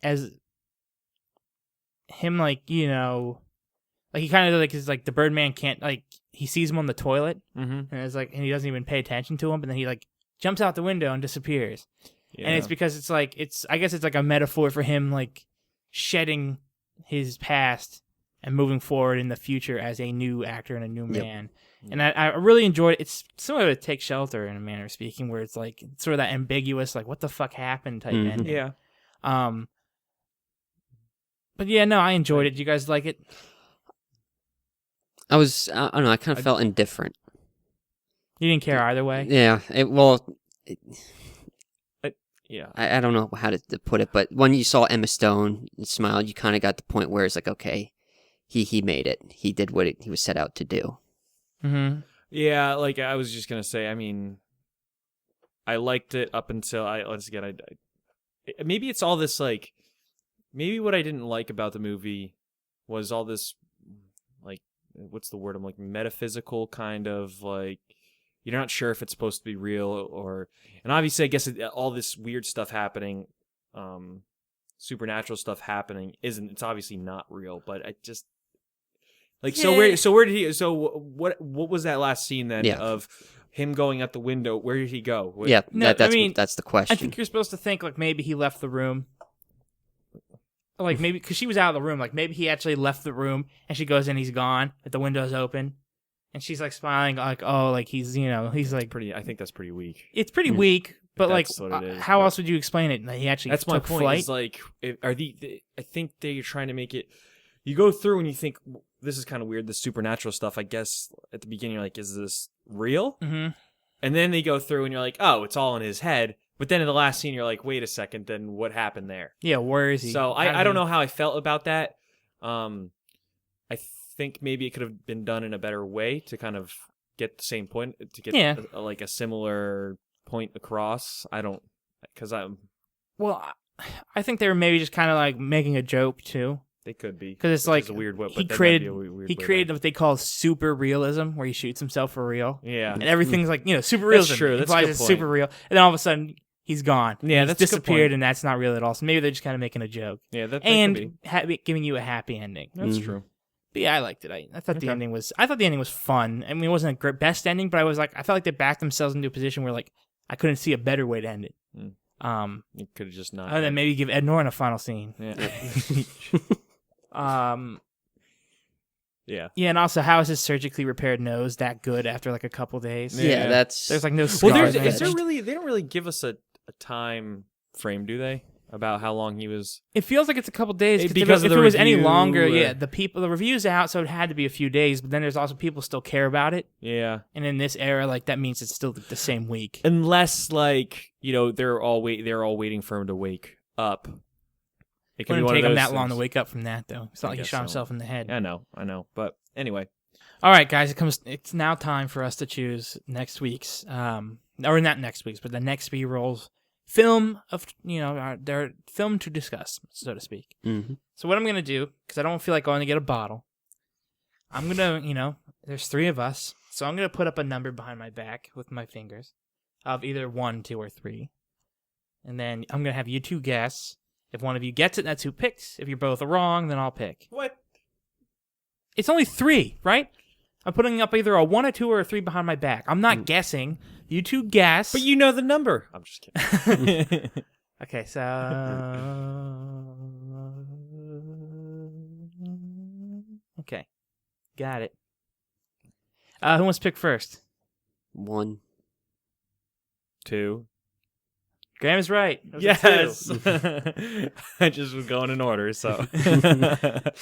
as him, like, you know, like he kind of like is like the Birdman can't, like, he sees him on the toilet and it's like, and he doesn't even pay attention to him, but then he like jumps out the window and disappears. Yeah. And it's because it's like, I guess it's like a metaphor for him like shedding his past and moving forward in the future as a new actor and a new man. And I really enjoyed it. It's similar to Take Shelter in a manner of speaking, where it's like sort of that ambiguous, like, what the fuck happened type ending. Yeah. But yeah, no, I enjoyed it. Do you guys like it? I don't know, I kind of felt indifferent. You didn't care either way? Yeah, yeah. I don't know how to put it, but when you saw Emma Stone and smiled, you kind of got the point where it's like, okay, he made it. He did what he was set out to do. Mm-hmm. Yeah, like I was just gonna say. I mean, I liked it up until maybe it's all this like, maybe what I didn't like about the movie was all this, like, what's the word? I'm like metaphysical kind of like. You're not sure if it's supposed to be real and obviously I guess all this weird stuff happening, supernatural stuff happening it's obviously not real, but I just like, where did he, what was that last scene then of him going out the window? Where did he go? That's the question. I think you're supposed to think like maybe he left the room. Like maybe, because she was out of the room, like maybe he actually left the room and she goes in, he's gone, but the window's open. And she's like smiling, like, oh, like he's, you know, he's like pretty. I think that's pretty weak. It's pretty weak, but like, how but else would you explain it? That he actually that's my point. flight? Is like, I think they're trying to make it. You go through and you think this is kind of weird. This supernatural stuff. I guess at the beginning you're like, is this real? Mm-hmm. And then they go through and you're like, oh, it's all in his head. But then in the last scene you're like, wait a second, then what happened there? Yeah, where is he? So I don't know how I felt about that. I think maybe it could have been done in a better way to kind of get the same point, to get a similar point across. I don't, because well, I think they were maybe just kind of like making a joke too. They could be, because it's like a weird way. He created what they call super realism, where he shoots himself for real. Yeah, and everything's like, you know, super realism. That's true. That's implies it's super real, and then all of a sudden he's gone. Yeah, he's disappeared, and that's not real at all. So maybe they're just kind of making a joke. Yeah, that and giving you a happy ending. That's true. But yeah, I liked it. I thought the ending was. I thought the ending was fun. I mean, it wasn't a great best ending, but I was like, I felt like they backed themselves into a position where like I couldn't see a better way to end it. You could have just not. And then maybe give Ed Norton a final scene. Yeah. Yeah, and also, how is his surgically repaired nose that good after like a couple days? Yeah, there's like no scars. Well, is there really? They don't really give us a time frame, do they? About how long he was. It feels like it's a couple days because if it was any longer, the review's out, so it had to be a few days. But then there's also people still care about it. Yeah, and in this era, like that means it's still the same week, unless like they're all waiting for him to wake up. It wouldn't take him that long to wake up from that, though. It's not like he shot himself in the head. I know, but anyway. All right, guys, it's now time for us to choose next week's, or not next week's, but the next B-rolls. Film of, their film to discuss, so to speak. Mm-hmm. So what I'm going to do, because I don't feel like going to get a bottle, I'm going to, there's 3 of us, so I'm going to put up a number behind my back with my fingers of either 1, 2, or 3. And then I'm going to have you 2 guess. If one of you gets it, that's who picks. If you're both wrong, then I'll pick. What? It's only 3, right? I'm putting up either a 1, a 2, or a 3 behind my back. I'm not guessing. You 2 guess. But you know the number. I'm just kidding. Okay, so... Okay. Got it. Who wants to pick first? 1. 2. Graham is right. It was a Yes. 2. I just was going in order, so.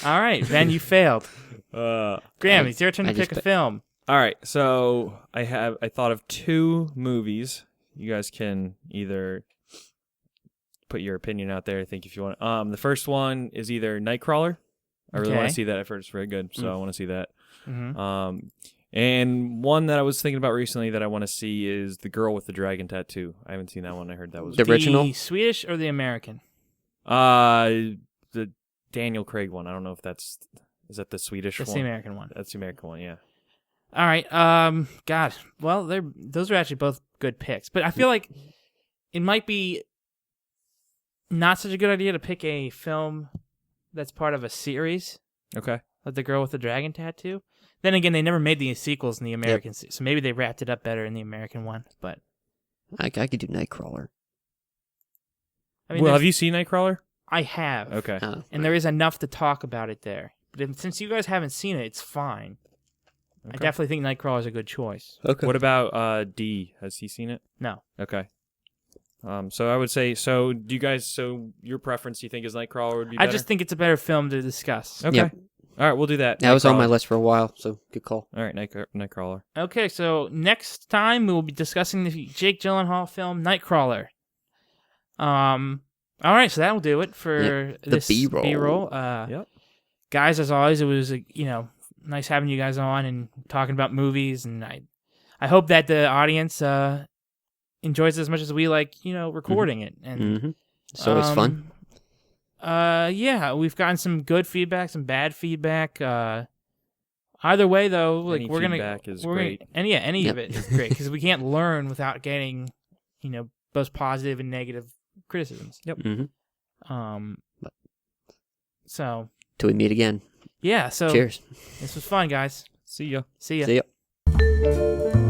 All right, Ben, you failed. Graham, I- it's your turn to I just pick a film. All right, so I thought of 2 movies. You guys can either put your opinion out there. I think if you want. The first one is either Nightcrawler. I really want Okay. to see that. I've heard it's very good, so I want to see that. Mm-hmm. And one that I was thinking about recently that I want to see is The Girl with the Dragon Tattoo. I haven't seen that one. I heard that was The original? The Swedish or the American? the Daniel Craig one. I don't know if is that the Swedish That's one? the American one. That's the American one, yeah. All right. God. Well, those are actually both good picks, but I feel like it might be not such a good idea to pick a film that's part of a series, Okay. like The Girl with the Dragon Tattoo. Then again, they never made the sequels in the American, so maybe they wrapped it up better in the American one. But I could do Nightcrawler. I mean, Well, have you seen Nightcrawler? I have. Okay. And there is enough to talk about it there. But since you guys haven't seen it, it's fine. I Okay. definitely think Nightcrawler is a good choice. Okay. What about D? Has he seen it? No. Okay. So I would say, so your preference, you think, is Nightcrawler would be I better? just think it's a better film to discuss. Okay. Yep. All right, we'll do that. That was on my Nightcrawler. list for a while, so good call. All right, Nightcrawler. Okay, so next time we will be discussing the Jake Gyllenhaal film Nightcrawler. All right, so that will do it for The this B-roll. B-roll. Yep. Guys, as always, it was nice having you guys on and talking about movies, and I hope that the audience enjoys it as much as we like, recording it. And Mm-hmm. It's always fun. Yeah, we've gotten some good feedback, some bad feedback. Either way, though, like Any we're gonna, feedback is we're great. Gonna, and yeah, any Yep. of it is great because we can't learn without getting, both positive and negative criticisms. Yep. Mm-hmm. So Till we meet again. yeah, so Cheers. this was fun, guys. See ya. See ya. See ya.